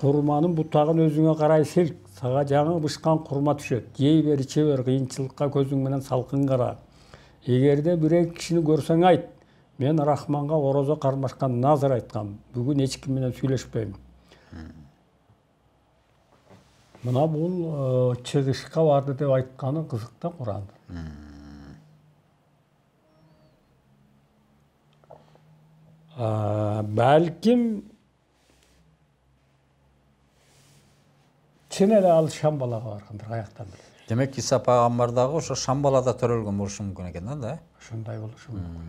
Курманын бутагын өзүңө карай силк, сага жаңы бышкан курма түшөт. Жей бер, иче бер, кыйынчылыкка көзүң менен салкын кара. Эгерде бирөө кишини көрсөң айт: мен Рахманга орозо кармашкан назыр айткам. Бүгүн эч ким менен сүйлөшпөйм." Мына бул чыгышка барды деп айтканы кызык да Куранда. Балким чын эле ал Шамбалага баргандыр, аяктан билет. Демек, Иса пайгамбар дагы ошо Шамбалада төрөлгөн болушу мүмкүн экен да? Ушундай болушу мүмкүн.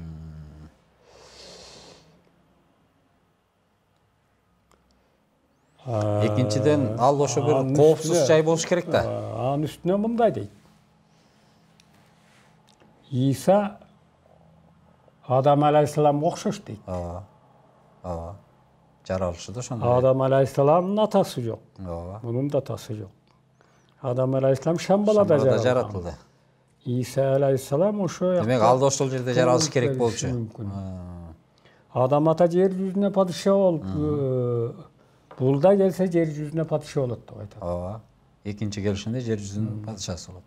Экинчиден, ал ошо бир коопсуз жай болуш керек да. Анын үстүнө мындай дейт: Иса Адам алейхисаламга окшош дейт. Жаралышы да ошондой. Адам алейхисаламдын атасы жок. Мунун да атасы жок. Адам алейхисалам Шамбалада жаратылды. Иса алейхисалам ошо. Демек, ал да ошол жерде жаралыш керек болчу. Адам ата жер жүзүнө падыша болуп, бул да келсе жер жүзүнө падыша болот деп айтат. Экинчи келишинде жер жүзүнүн падышасы болот.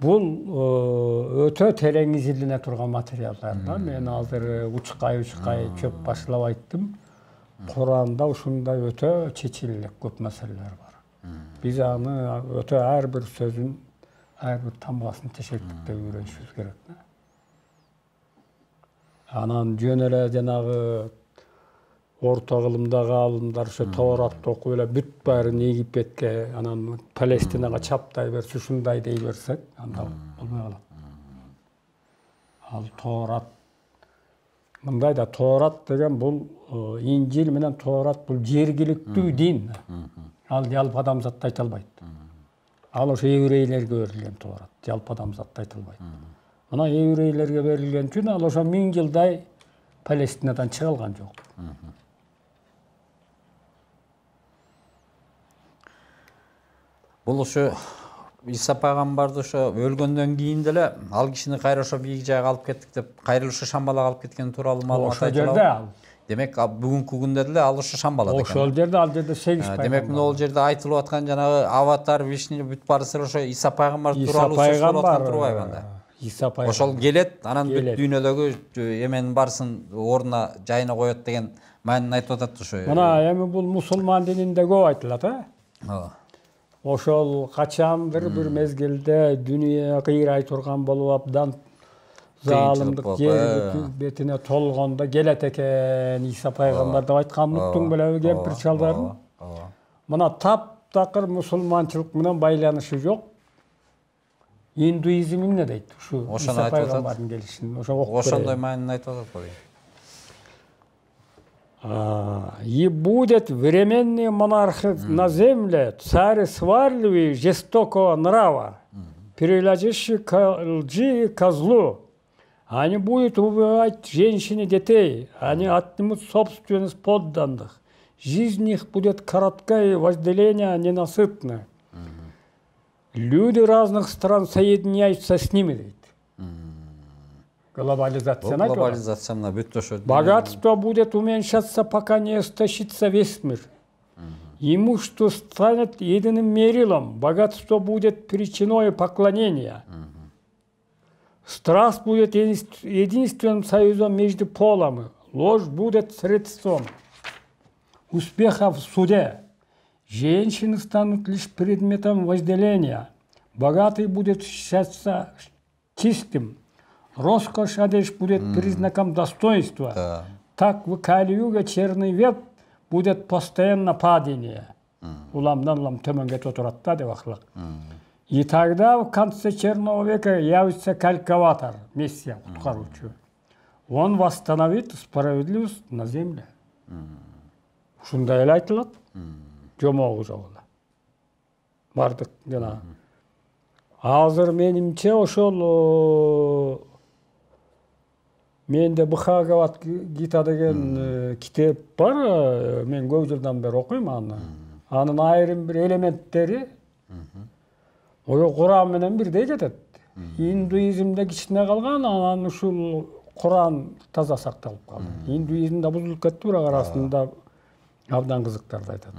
Бул өтө терең изилдене турган материалдар да. Мен азыр учкай чөп башлап айттым. Куранда ушундай өтө чечилип көп маселелер бар. Биз аны өтө ар бир сөзүн, ар бир тамгасын тешектикте үйрөнүшүбүз керек да. Анан жөн эле жанагы орто кылымдагы алымдар ошо Тауратты окуп эле бүт баарын Египетке, анан Палестинага чаптай берсе, ушундай дей берсек, анда болбой калат. Ал Таурат мындай да, Таурат деген бул Инжил менен Таурат бул жергиликтүү дин. Ал жалпы адамзатты айта албайт. Ал ошо еврейлерге берилген Таурат, жалпы адамзатты айта албайт. Мына еврейлерге берилген үчүн ал ошо 1000 жылдай Палестинадан чыгалган жок. Бул ошо Иса пайгамбарды ошо өлгөндөн кийин деле ал кишини кайра ошо бийик жайга алып кеттик деп, кайра ошо Шамбалага алып кеткен тууралуу маалымат айтылат. Демек, бүгүнкү күндө деле ал ошо Шамбалада экен. Ошол жерде, ал жерде 8 пайгамбар. Демек, мына жерде айтылып аткан жанагы Аватар, Вишну бүт баарысы ошо Иса пайгамбар тууралуу сөз болуп аткан турбайбы анда? Иса пайгамбар. Ошол келет, анан бүт дүйнөдөгү эменин баарысын ордуна, жайына коет деген маанини айтып атат ошо. Мына эми бул мусулман дининде көп айтылат, Ошол качандыр бир мезгилде дүйнө кыйрай турган болуп абдан залымдык жер бетине толгондо келет экен Иса пайгамбар деп айткан уктуң белеби кемпир чалдарын. Мына таптакыр мусулманчылык менен байланышы жок. Индуизм эмне дейт? Ушу Иса пайгамбардын келишин ошо окуп. Ошондой маанини айтып атат го. И будет временный монарх на земле, царь сварливый, жестокого нрава, принадлежащий к лжи и козлу. Они будут убивать женщин и детей, они отнимут собственность подданных. Жизнь их будет короткая и вожделение ненасытное. Люди разных стран соединяются с ними. Глобализация. Богатство будет уменьшаться, пока не истощится весь мир. Имущество станет единым мерилом, богатство будет причиной поклонения. Страсть будет единственным союзом между полами, ложь будет средством успеха в суде. Женщины станут лишь предметом вожделения. Богатый будет счастья чистым. Роскошь одежды будет признаком достоинства. Так в Кали-юге черный век будет постоянно падение. Уламдан улам төмөнге тотуратта деп акылак. И тогда в конце черного века явится калькаватор, мессия, куткаруучу. Он восстановит справедливость на земле. Ушундай эле айтылат. Жомогу жогуна. Бардык жана. Азыр менимче ошол менде Бхагават Гита деген китеп бар. Мен көп жылдан бери окуйм аны. Анын айрым бир элементтери Куран менен бирдей кетет. Индуизмде кичине калган, анан ушул Куран таза сакталып калды. Индуизмде бузулуп кетти, бирок арасында абдан кызыктарды айтат.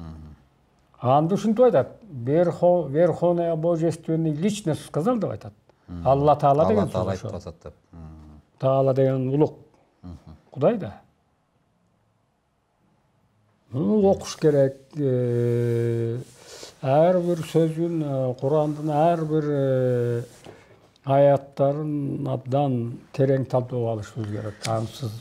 Анда ушинтип айтат. Верховная божественный личность сказал деп айтат. Алла Таала деген сөз. Таала деген улук. Кудай да. Муну окуш керек. Ар бир сөзүн, Курандын ар бир аяттарын абдан терең талдоо алышыбыз керек. Ансыз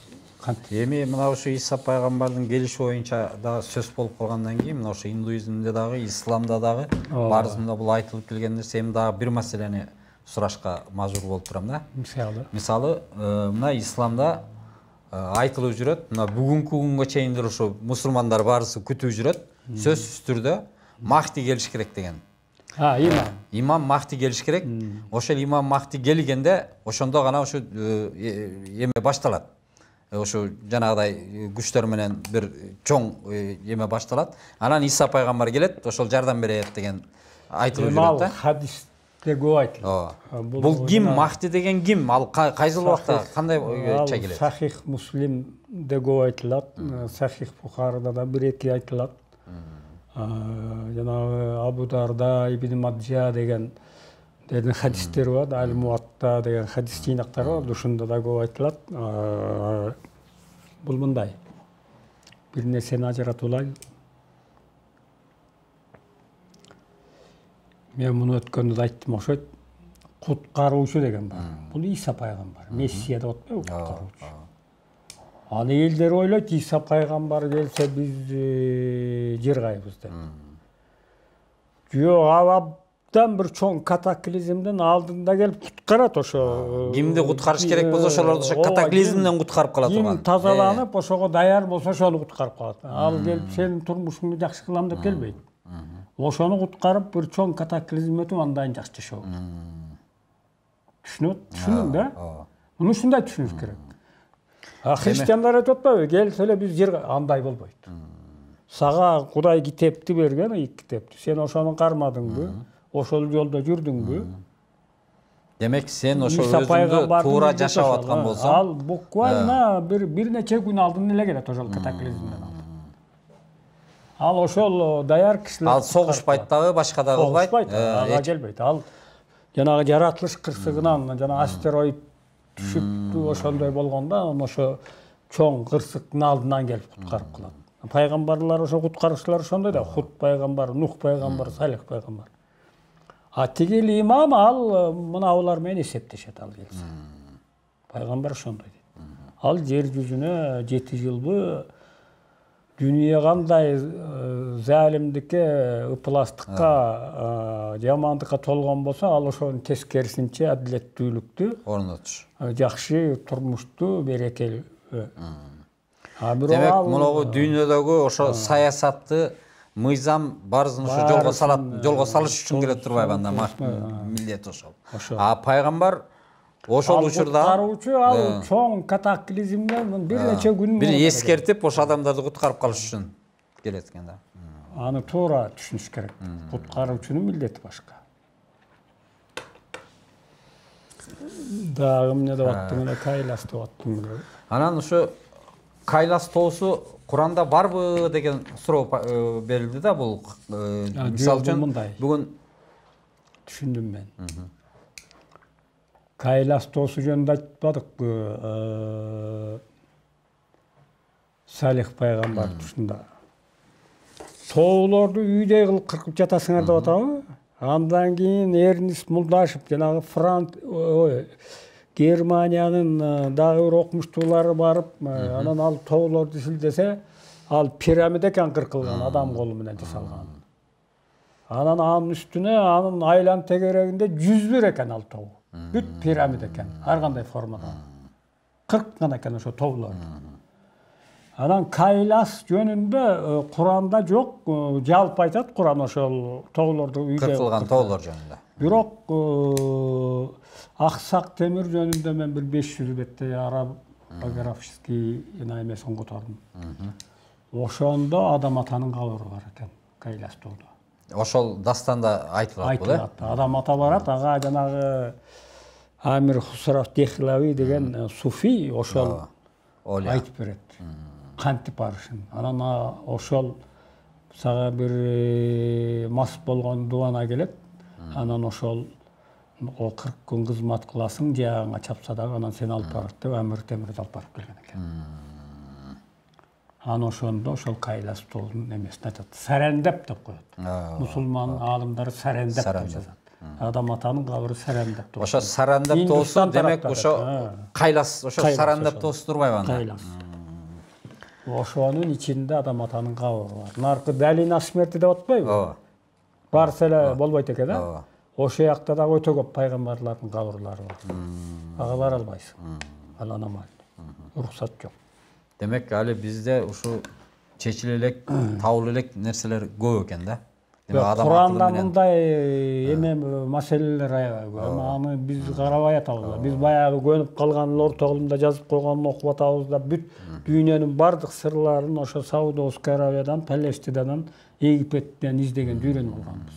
Эми мына ушу Иса пайгамбардын келиши боюнча дагы сөз болуп калгандан кийин мына ушу индуизмде дагы, исламда дагы баарысында бул айтылып келген нерсе. Эми дагы бир маселени сурашка мажбур болуп турам да. Мисалы, мына исламда айтылып жүрөт, мына бүгүнкү күнгө чейин ушу мусулмандар баарысы күтүп жүрөт. Сөзсүз түрдө Махди келиш керек деген. Имам. Имам Махди келиш керек. Ошол имам Махди келгенде ошондо гана ошо эме башталат. Ошо жанагыдай күчтөр менен бир чоң эме башталат. Анан Иса пайгамбар келет, ошол жардам берет деген айтылып жүрөт да. Хадисте көп айтылат. Бул ким, Махди деген ким? Ал кайсыл убакта кандай ча келет? Сахих Муслимде көп айтылат. Сахих Бухарыда да бир-эки айтылат. Жанагы Абу Дарда, Ибн Маджа деген хадистер бар, Аль-Муатта деген хадис жыйнактары бар, ушунда да көп айтылат. Бул мындай. Бир нерсени ажыратуулайын. Мен муну өткөндө да айттым, окшойт. Куткаруучу деген бар. Бул Иса пайгамбар, Мессия деп атпайбы, куткаруучу. Аны элдер ойлойт, Иса пайгамбар келсе биз жыргайбыз деп. Жок, абдан бир чоң катаклизмден алдында келип куткарат ошо. Кимди куткарыш керек болсо ошолорду ошо катаклизмден куткарып кала турган. Ким тазаланып, ошого даяр болсо ошону куткарып калат. Ал келип сенин турмушуңду жакшы кылам деп келбейт. Ошону куткарып бир чоң катаклизм өтүп андан жакшы жашоо. Түшүнүң да? Муну ушундай түшүнүш керек. Христиандар айтып атпайбы? Келсе эле биз жерге андай болбойт. Сага Кудай китепти берген, эки китепти. Сен ошону кармадыңбы? Ошол жолдо жүрдүңбү? Демек сен ошол өзүңдү туура жашап аткан болсоң, ал буквально бир нече күн алдын эле келет ошол катаклизмден алдын. Ал ошол даяр кишилер. Ал согушпайт дагы, башка да кылбайт. Ага келбейт. Ал жанагы жаратылыш кырсыгынан, жана астероид түшүп ошондой болгондо, ошо чоң кырсыктын алдынан келип куткарып калат. Пайгамбарлар ошо куткарычлар ошондой да. Худ пайгамбар, Нух пайгамбар, Салих пайгамбар. Тигил имам ал мына улар менен эсептешет ал келсе. Пайгамбар ошондой дейт. Ал жер жүзүнө 7 жылбы дүйнө кандай залимдикке, ыпластыкка, жамандыкка толгон болсо, ал ошонун тескерисинче адилеттүүлүктү орнотуш. Жакшы турмушту, берекелүү. Демек, мунагу дүйнөдөгү ошо саясатты, мыйзам баарысын ошо жолго салыш үчүн келет турбайбы анда милдет ошол. Пайгамбар ошол учурда куткаруучу ал чоң катаклизмден бир нече күн бир эскертип ошо адамдарды куткарып калыш үчүн келет экен да. Аны туура түшүнүш керек. Куткаруучунун милдети башка. Дагы эмне деп аттың эле, Кайлас деп аттың эле. Анан ошо Кайлас тоосу Куранда барбы деген суроо берилди да, бул мисал үчүн бүгүн түшүндүм мен. Кайлас тоосу жөнүндө айтпадыкпы? Салих пайгамбар тушунда. Тоолорду үйдөй кылып кыркып жатасыңар деп атабы? Андан кийин Эрнест Мулдашев жанагы Германиянын дагы бир окумуштуулары барып, анан ал тоолорду силдесе, ал пирамида экен кыркылган, адам колу менен жасалган. Анан анын үстүнө, анын айлан тегерегинде 101 экен ал тоо. Бүт пирамида экен, ар кандай формада. 40 гана экен ошо тоолор. Анан Кайлас жөнүндө Куранда жок, жалпы айтат Куран ошол тоолорду кыркылган тоолор жөнүндө. Бирок Аксак темир жөнүндө мен бир 500 бетте арабографический эмесин котордум. Ошондо Адам атанын кабыры бар экен Кайлас тоодо. Ошол дастанда айтылат бул, Адам ата барат, ага жанагы Амир Хусрав Дехлави деген суфий ошол айтып берет. Кантип барышын. Анан ошол сага бир мас болгон дубана келет. Анан ошол 40 күн кызмат кыласың, жаагыңа чапса дагы анан сени алып барат деп Амир Темирди алып барып келген экен. Анан ошондо ошол Кайлас тоонун эмесин айтат. Сарендеп деп коет. Мусулман аалымдары Сарендеп деп жазат. Адам атанын кабыры Сарендеп. Ошо Сарендеп тоосу демек ошо Кайлас, ошо Сарендеп тоосу турбайбы анда? Кайлас. Ошонун ичинде Адам атанын кабыры бар. Наркы Далина смерти деп атпайбы? Барса эле болбойт экен, да? Ошол жакта дагы өтө көп пайгамбарлардын кабырлары бар. Ага бара албайсың. Ал аномалия. Уруксат жок. Демек али бизде ушу чечиле элек, табыла элек нерселер көп экен да. Куранда мындай эме маселелер аябай. Аны биз карабай атабыз. Биз баягы көнүп калган Лор Тоглумда жазып койгонун окуп атабыз да, бүт дүйнөнүн бардык сырларын ошо Саудовский Аравиядан, Палестинадан, Египеттен издеген, үйрөнүп алганбыз.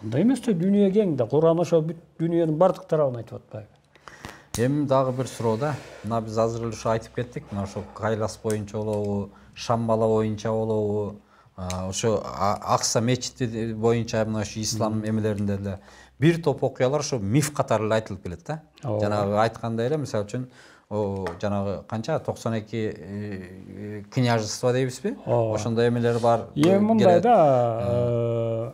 Андай эмес да, дүйнө кең да. Куран ошо бүт дүйнөнүн бардык тарабын айтып атпайбы? Эми дагы бир суроо да. Мына биз азыр эле ушу айтып кеттик. Мына ошо Кайлас боюнча болобу, Шамбала боюнча болобу, ошо Акса мечити боюнча мына ошо ислам эмелеринде деле бир топ окуялар ошо миф катары эле айтылып келет да. Жанагы айткандай эле, мисалы үчүн жанагы канча 92 княжество дейбизби? Ошондой эмелер бар. Эми мындай да,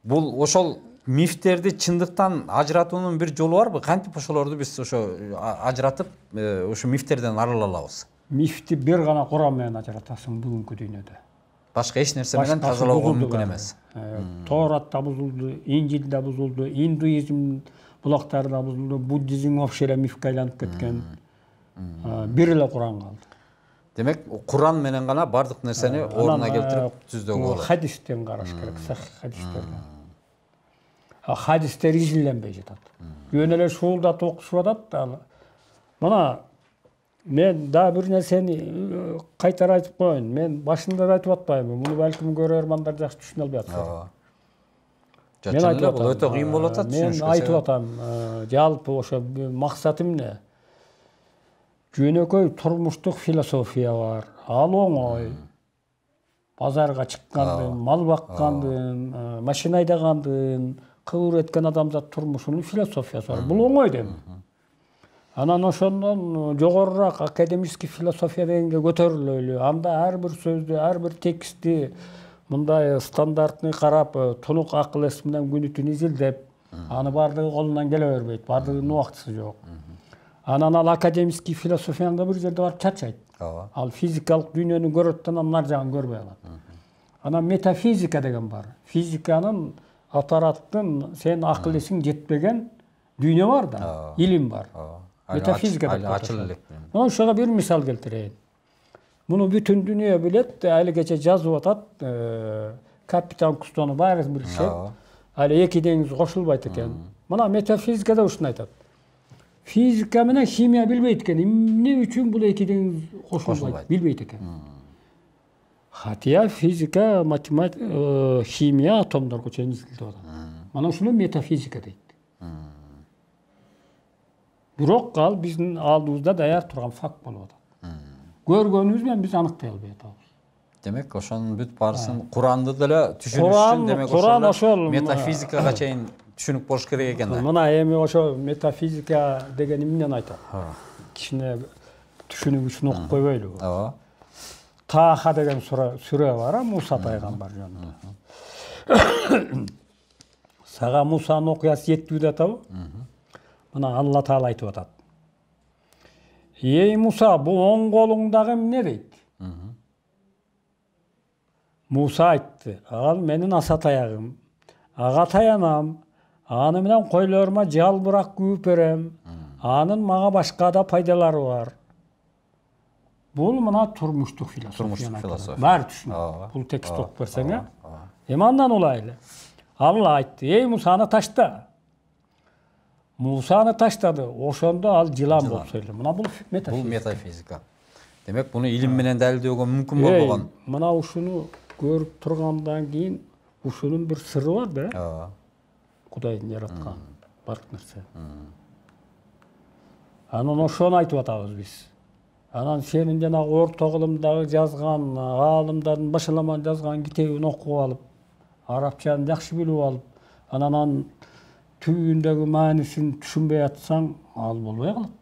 бул ошол мифтерди чындыктан ажыратуунун бир жолу барбы? Кантип ошолорду биз ошо ажыратып, ошо мифтерден арыла алабыз? Мифти бир гана Куран менен ажыратасың бүгүнкү дүйнөдө. Башка эч нерсе менен тазалоо мүмкүн эмес. Тоорат да бузулду, Инжил да бузулду, индуизм булактары да бузулду, буддизм вообще эле мифке айланып кеткен. Бир эле Куран калды. Демек, Куран менен гана бардык нерсени ордуна келтирип түздөгө болот. Хадистен караш керек, сахих хадистерден. Хадистер изилленбей жатат. Жөн эле шуулдатып окушуп атат. Мына мен да бир нерсени кайтара айтып коеюн. Мен башында да айтып атпаймынбы. Муну балким көрөрмандар жакшы түшүнө албай атышат. Мен айтып атам, бул өтө кыйын болуп атат түшүнүшкө. Мен айтып атам, жалпы ошо максатым эмне? Жөнөкөй турмуштук философия бар. Ал оңой. Базарга чыккандын, мал баккандын, машина айдагандын, кыбыр эткен адамзат турмушунун философиясы бар. Бул оңой дем. Анан ошондон жогорураак академический философия дегенге көтөрүлөлү. Анда ар бир сөздү, ар бир текстти мындай стандартын карап, тунук акыл эс менен күнү түн изилдеп, аны бардыгы колунан келе бербейт, бардыгынын убактысы жок. Анан ал академический философияны да бир жерде барып чачайт. Ал физикалык дүйнөнү көрөт да, анан нар жагын көрбөй алат. Анан метафизика деген бар. Физиканын аппараттын сен акыл эсиң жетпеген дүйнө бар да, илим бар. Метафизика деп аталат. Ошого бир мисал келтирейин. Муну бүтүн дүйнө билет, али кече жазып атат, капитан Кустону баарыбыз билишет. Али эки деңиз кошулбайт экен. Мына метафизикада ушуну айтат. Физика менен химия билбейт экен. Эмне үчүн бул эки деңиз кошулбайт, билбейт экен. Хатия физика, математика, химия атомдорго чейин изилдеп атат. Мана ушуну метафизика дейт. Бирок ал биздин алдыбызда даяр турган факт болуп атат. Көргөнүбүз менен биз аныктай албай атабыз. Демек, ошонун бүт барысын Куранды деле түшүнүш үчүн демек ошол метафизикага чейин түшүнүк болуш керек экен да. Мына эми ошо метафизика деген эмнеден айтат? Кичине түшүнүк үчүн окуп койбойлубу? Ооба. Таха деген сүрө бар, Муса пайгамбар жөнүндө. Сага Мусанын окуясы жетпейт атабы? Мына Алла Таала айтып атат. Ей Муса, бу оң колуңдагы эмне дейт? Муса айтты, ал менин аса таягым. Ага таянам, аны менен койлорума жалбырак күүп берем. Анын мага башка да пайдалары бар. Бул мына турмуштук философия. Бар түшүнүк. Бул текст окуп берсең, эми андан улайлы. Алла айтты, ей Мусаны ташта. Мусаны таштады, ошондо ал жылан болуп сөйлөдү. Мына бул метафизика. Демек, буну илим менен далилдөөгө мүмкүн болбогон. Мына ушуну көрүп тургандан кийин ушунун бир сыры бар да. Ооба. Кудайдын жараткан бар нерсе. Анан ошону айтып атабыз биз. Анан сенин жанагы орто кылымдагы жазган, аалымдардын башаламан жазган китебин окуп алып, арабчаны жакшы билип алып, анан түбүндөгү маанисин түшүнбөй атсаң, ал болбой калат.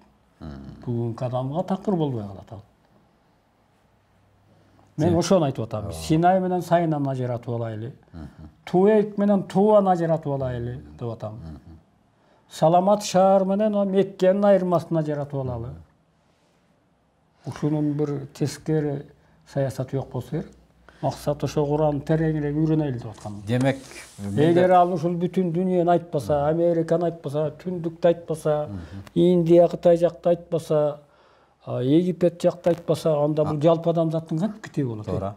Бүгүнкү адамга такыр болбой калат ал. Мен ошону айтып атам. Синай менен Сайнаны ажыратып алайлы. Туэйк менен Туваны ажыратып алайлы деп атам. Саламат шаар менен Меккенин айырмасын ажыратып алалы. Ушунун бир тескери саясаты жок болсо керек. Максат ошо Куранды тереңирээк үйрөнөйлү деп аткан. Демек, эгер ал ушул бүтүн дүйнөнү айтпаса, Американы айтпаса, Түндүктү айтпаса, Индия, Кытай жакты айтпаса, Египет жакты айтпаса, анда бул жалпы адамзаттын кантип китеби болот? Туура.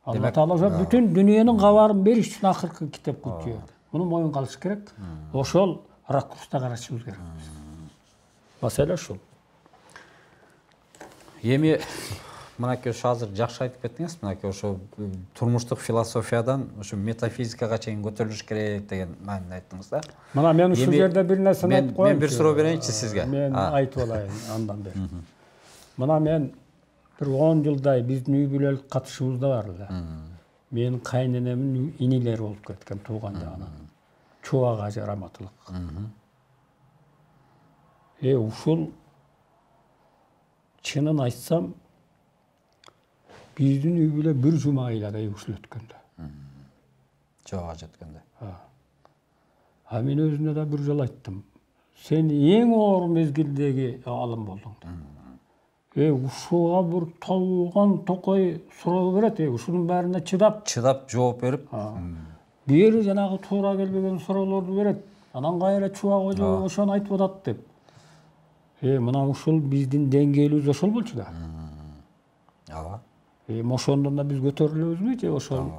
Алла Таала ошо бүтүн дүйнөнүн кабарын бериш үчүн акыркы китеп күтүп. Муну моюнга алыш керек. Ошол ракурста карашыбыз керек. Маселе ушул. Эми мынакей ошо азыр жакшы айтып кеттиңиз, мынакей ошо турмуштук философиядан ошо метафизикага чейин көтөрүлүш керек деген маанини айттыңыз да. Мына мен ушул жерде бир нерсени айтып коеюн. Мен бир суроо берейинчи сизге. Мен айтып алайын андан бери. Мына мен бир 10 жылдай биздин үй бүлөлүк катышыбызда бар эле. Менин кайненемдин инилери болуп кеткен тууган жагынан. Чубак ажы раматылык. Ушул чынын айтсам биздин үй бүлө бир жума айладай ушул өткөндө. Чубак ажы өткөндө. Мен өзүнө да бир жолу айттым. Сен эң оор мезгилдеги алым болдуң. Ушуга бир толгон токой суроо берет. Ушунун баарына чыдап жооп берип, бери жанагы туура келбеген суроолорду берет. Анан кайра чубак ажы ошону айтып атат деп. Мына ушул биздин деңгээлибиз ошол болчу да. Ооба. Ошондон да биз көтөрүлөбүзбү же ошол?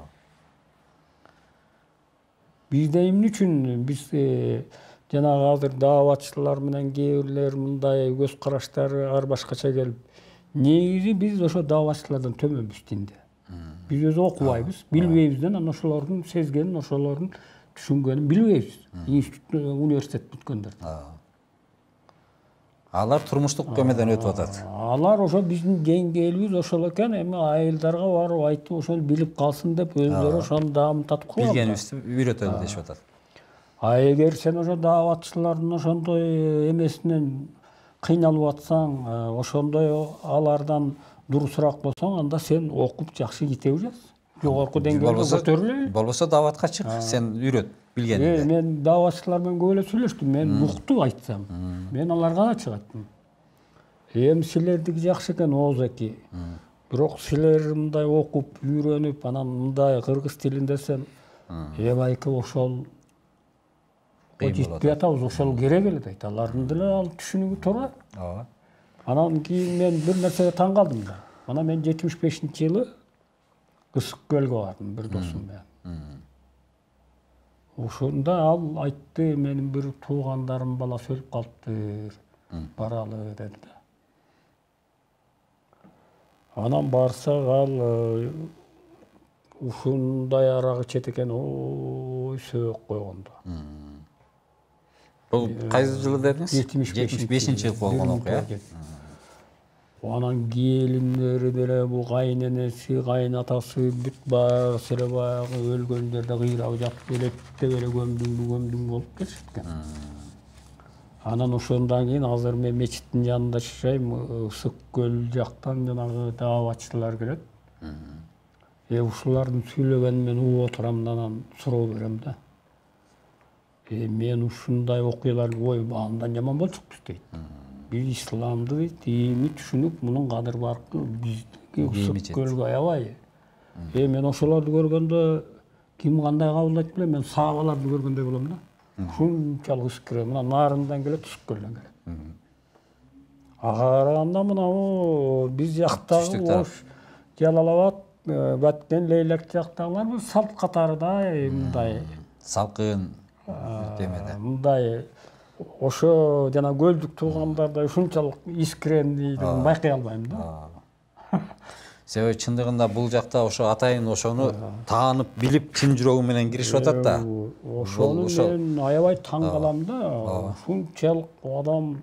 Бизде эмне үчүн биз жанагы азыр дааватчылар менен кээ бирлер мындай көз караштары ар башкача келип, негизи биз ошо дааватчылардан төмөнбүз динде. Биз өзү окубайбыз, билбейбизден, анан ошолордун сезгенин, ошолордун түшүнгөнүн билбейбиз. Институт, университет бүткөндөр. Алар турмуштук көмөдөн өтүп атат. Алар ошо биздин деңгээлибиз ошол экен, эми айылдарга барып айтып ошол билип калсын деп өзлөрү ошону дамытат кылып. Билгенибизди үйрөтөлү дешип атат. Эгер сен ошо дааватчылардын ошондой эмесинен кыйналып атсаң, ошондой алардан дурусураак болсоң, анда сен окуп жакшы китеп жаз. Жогорку деңгээлге көтөрүлө. Болбосо дааватка чык, сен үйрөт билгениңди. Мен дааватчылар менен көп эле сүйлөштүм. Мен уктум айтсам. Мен аларга ачык айттым. Силердики жакшы экен оозеки. Бирок силер мындай окуп, үйрөнүп, анан мындай кыргыз тилинде десем, байке ошол жетпей атабыз, ошол керек эле дейт. Алардын деле ал түшүнүгү туура. Ооба. Анан кийин мен бир нерсеге таң калдым да. Мына мен 75-жылы Ысык көлгө бардым бир досум менен. Ошондо ал айтты, менин бир туугандарым баласы өлүп калыптыр, баралы деди. Анан барсак ал ушундай арак ичет экен, ой сөөк койгондо. Бул кайсы жылы дедиңиз? 75-жылы болгон окуя. Анан келиндери деле бул кайненеси, кайнатасы бүт баягы сире баягы өлгөн жерде кыйрап жатып электеп эле көмдүң болуп келишет экен. Анан ошондон кийин азыр мен мечиттин жанында жашайм, Ысык көл жактан жанагы дааватчылар келет. Ушулардын сүйлөгөнүн мен угуп отурам да анан суроо берем да. Мен ушундай окуяларды ой андан жаман болчукпуз дейт. Биз исламды дини түшүнүп, мунун кадыр баркы бизге Ысык көлгө аябай. Мен ошолорду көргөндө ким кандай кабылдайт билем, мен саабаларды көргөндөй болом да. Ушунчалык искире, мына Нарындан келет, Ысык көлдөн келет. Ага караганда мына биз жактагы Ош, Жалал-Абад, Баткен, Лейлек жактагылар бул салт катарында мындай салкын темеде. Мындай ошо жана көлдүк туугандарда ушунчалык искирендүүлүгүн байкай албайм да. Себеби чындыгында бул жакта ошо атайын ошону таанып, билип, чын жүрөгү менен киришип атат да. Ошону мен аябай таң калам да. Ушунчалык адам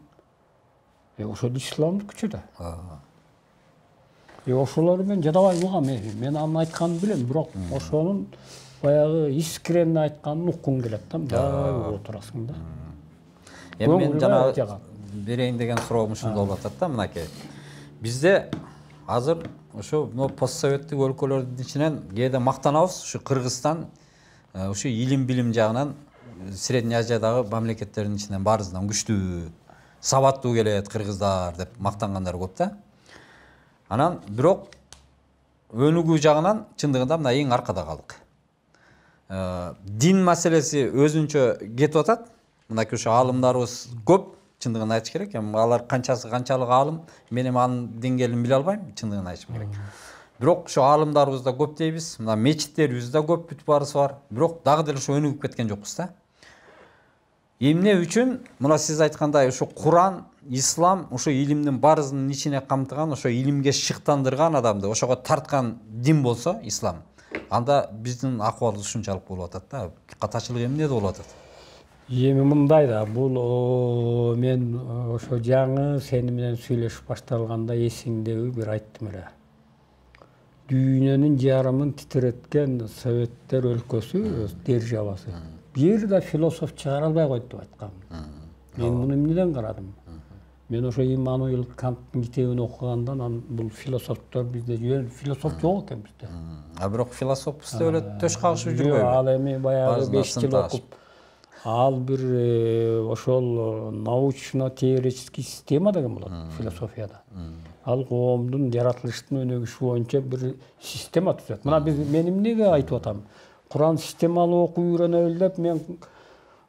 ошол исламды күчү да. Ошолорду мен жадабай угам. Мен анын айтканын билем, бирок ошонун баягы искренне айтканын уккуң келет да. Мындай угуп отурасың да. Мен жана берейин деген суроом ушундай болуп атат да, мынакей. Бизде азыр ошо постсоветтик өлкөлөрдүн ичинен кээде мактанабыз, ушу Кыргызстан ушу илим билим жагынан Средний Азиядагы мамлекеттердин ичинен баарысынан күчтүү, сабаттуу келет кыргыздар деп мактангандар көп да. Анан бирок өнүгүү жагынан чындыгында мына эң аркада калдык. Дин маселеси өзүнчө кетип атат. Мынакей ошо аалымдарыбыз көп, чындыгын айтыш керек. Алар канчалык аалым, мен эми анын деңгээлин биле албайм, чындыгын айтышым керек. Бирок ошо аалымдарыбыз да көп дейбиз, мына мечиттерибиз да көп, бүт баарысы бар. Бирок дагы деле ошо өнүгүп кеткен жокпуз да. Эмне үчүн мына сиз айткандай ошо Куран, ислам ошо илимдин баарысынын ичине камтыган, ошо илимге шыктандырган адамды, ошого тарткан дин болсо ислам, анда биздин акыбалыбыз ушунчалык болуп атат да. Катачылык эмнеде болуп атат? Эми мындай да, бул мен ошо жаңы сени менен сүйлөшүп башталганда эсиңдеби бир айттым эле. Дүйнөнүн жарымын титиреткен Советтер өлкөсү державасы бир да философ чыгара албай койду деп айткам. Мен муну эмнеден карадым? Мен ошо Иммануил Канттын китебин окугандан бул философтор бизде философ жок экен бизде. Бирок философ бизде эле төш кагышып жүрбөйбү? Ал эми баягы 5 жыл окуп, ал бир ошол научно-теоретический система деген болот философияда. Ал коомдун жаратылыштын өнүгүшү боюнча бир система түзөт. Мына мен эмнеге айтып атам? Куран системалуу окуп үйрөнөбүл деп мен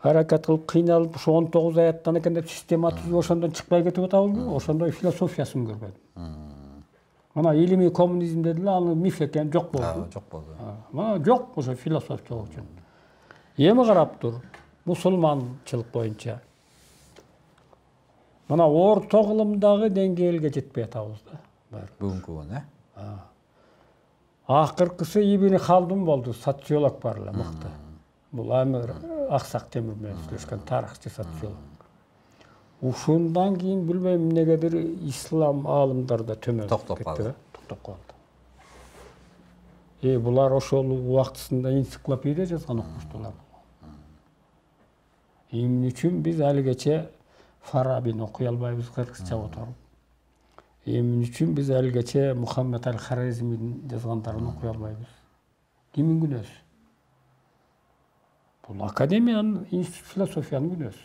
аракет кылып кыйналып ушу 19 аяттан экен деп система түзүп ошондон чыкпай кетип атабызбы? Ошондой философиясын көрбөдүм. Мына илимий коммунизм деди эле, аны миф экен, жок болду. Жок болду. Мына жок ошо философ жок үчүн. Эми карап тур, мусулманчылык боюнча. Мына орто кылымдагы деңгээлге жетпей атабыз да. Бүгүнкү күн, Акыркысы Ибн Халдун болду, социолог бар эле мыкты. Бул Амир Аксак Темир менен сүйлөшкөн тарыхчы социолог. Ушундан кийин билбейм эмнегедир ислам аалымдары да төмөн кетти. Токтоп калды. Булар ошол убактысында энциклопедия жазган окумуштуулар. Эмне үчүн биз алигече Фарабини окуй албайбыз кыргызча отуруп? Эмне үчүн биз алигече Мухаммед аль-Хорезмидин жазгандарын окуй албайбыз? Кимдин күнөөсү? Бул академиянын, философиянын күнөөсү.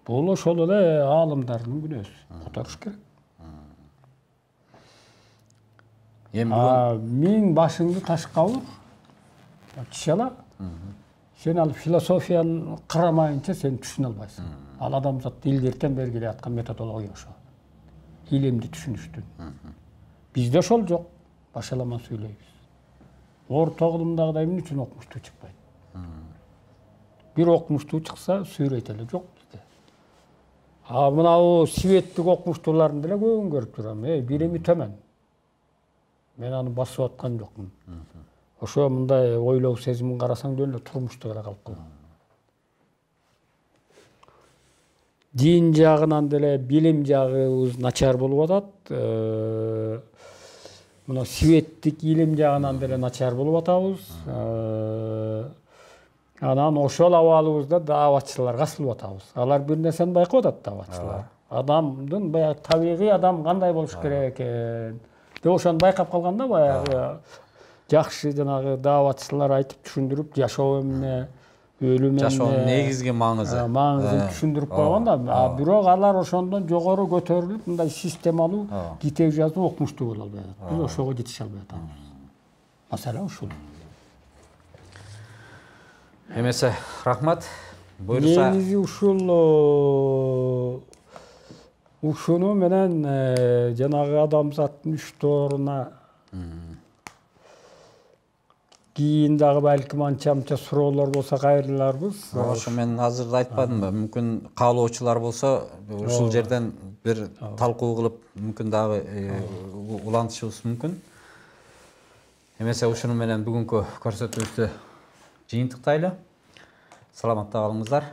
Бул ошол эле аалымдардын күнөөсү. Которуш керек. Мен башыңды ташка ур, чала. Сен ал философияны карамайынча сен түшүнө албайсың. Ал адамзатты илгертен бери келе аткан методология ошо. Илимди түшүнүштүн. Бизде ошол жок. Башалама сүйлөйбүз. Орто кылымдагыдай эмне үчүн окумуштуу чыкпайт? Бир окумуштуу чыкса сүйлөйт эле, жок бизде. Мына светтик окумуштуулардын деле көбүн көрүп турам. Бир эми төмөн. Мен аны басып аткан жокмун. Ошо мындай ойлоо сезимин карасаң деле турмушту эле калып калган. Дин жагынан деле билим жагыбыз начар болуп атат. Мына светтик илим жагынан деле начар болуп атабыз. Анан ошол абалыбызда дааватчыларга асылып атабыз. Алар бир нерсени байкап атат дааватчылар. Адамдын баягы табигый адам кандай болуш керек экен деп ошону байкап калганда баягы жакшы жанагы дааватчылар айтып түшүндүрүп жашоо эмне, өлүм эмне, жашоонун негизги маңызын түшүндүрүп койгон да. Бирок алар ошондон жогору көтөрүлүп мындай системалуу китеп жазуу окумуштуу боло албай атат. Биз ошого жетише албай атабыз. Маселе ушул. Эмесе рахмат. Буюрса негизи ушуну менен жанагы адамзаттын 3 тооруна кийин дагы балким анча-мынча суроолор болсо кайрыларбыз. Ошо мен азыр айтпадымбы, мүмкүн каалоочулар болсо ушул жерден бир талкуу кылып, мүмкүн дагы улантышыбыз мүмкүн. Эмесе ушуну менен бүгүнкү көрсөтүүбүздү жыйынтыктайлы. Саламатта калыңыздар.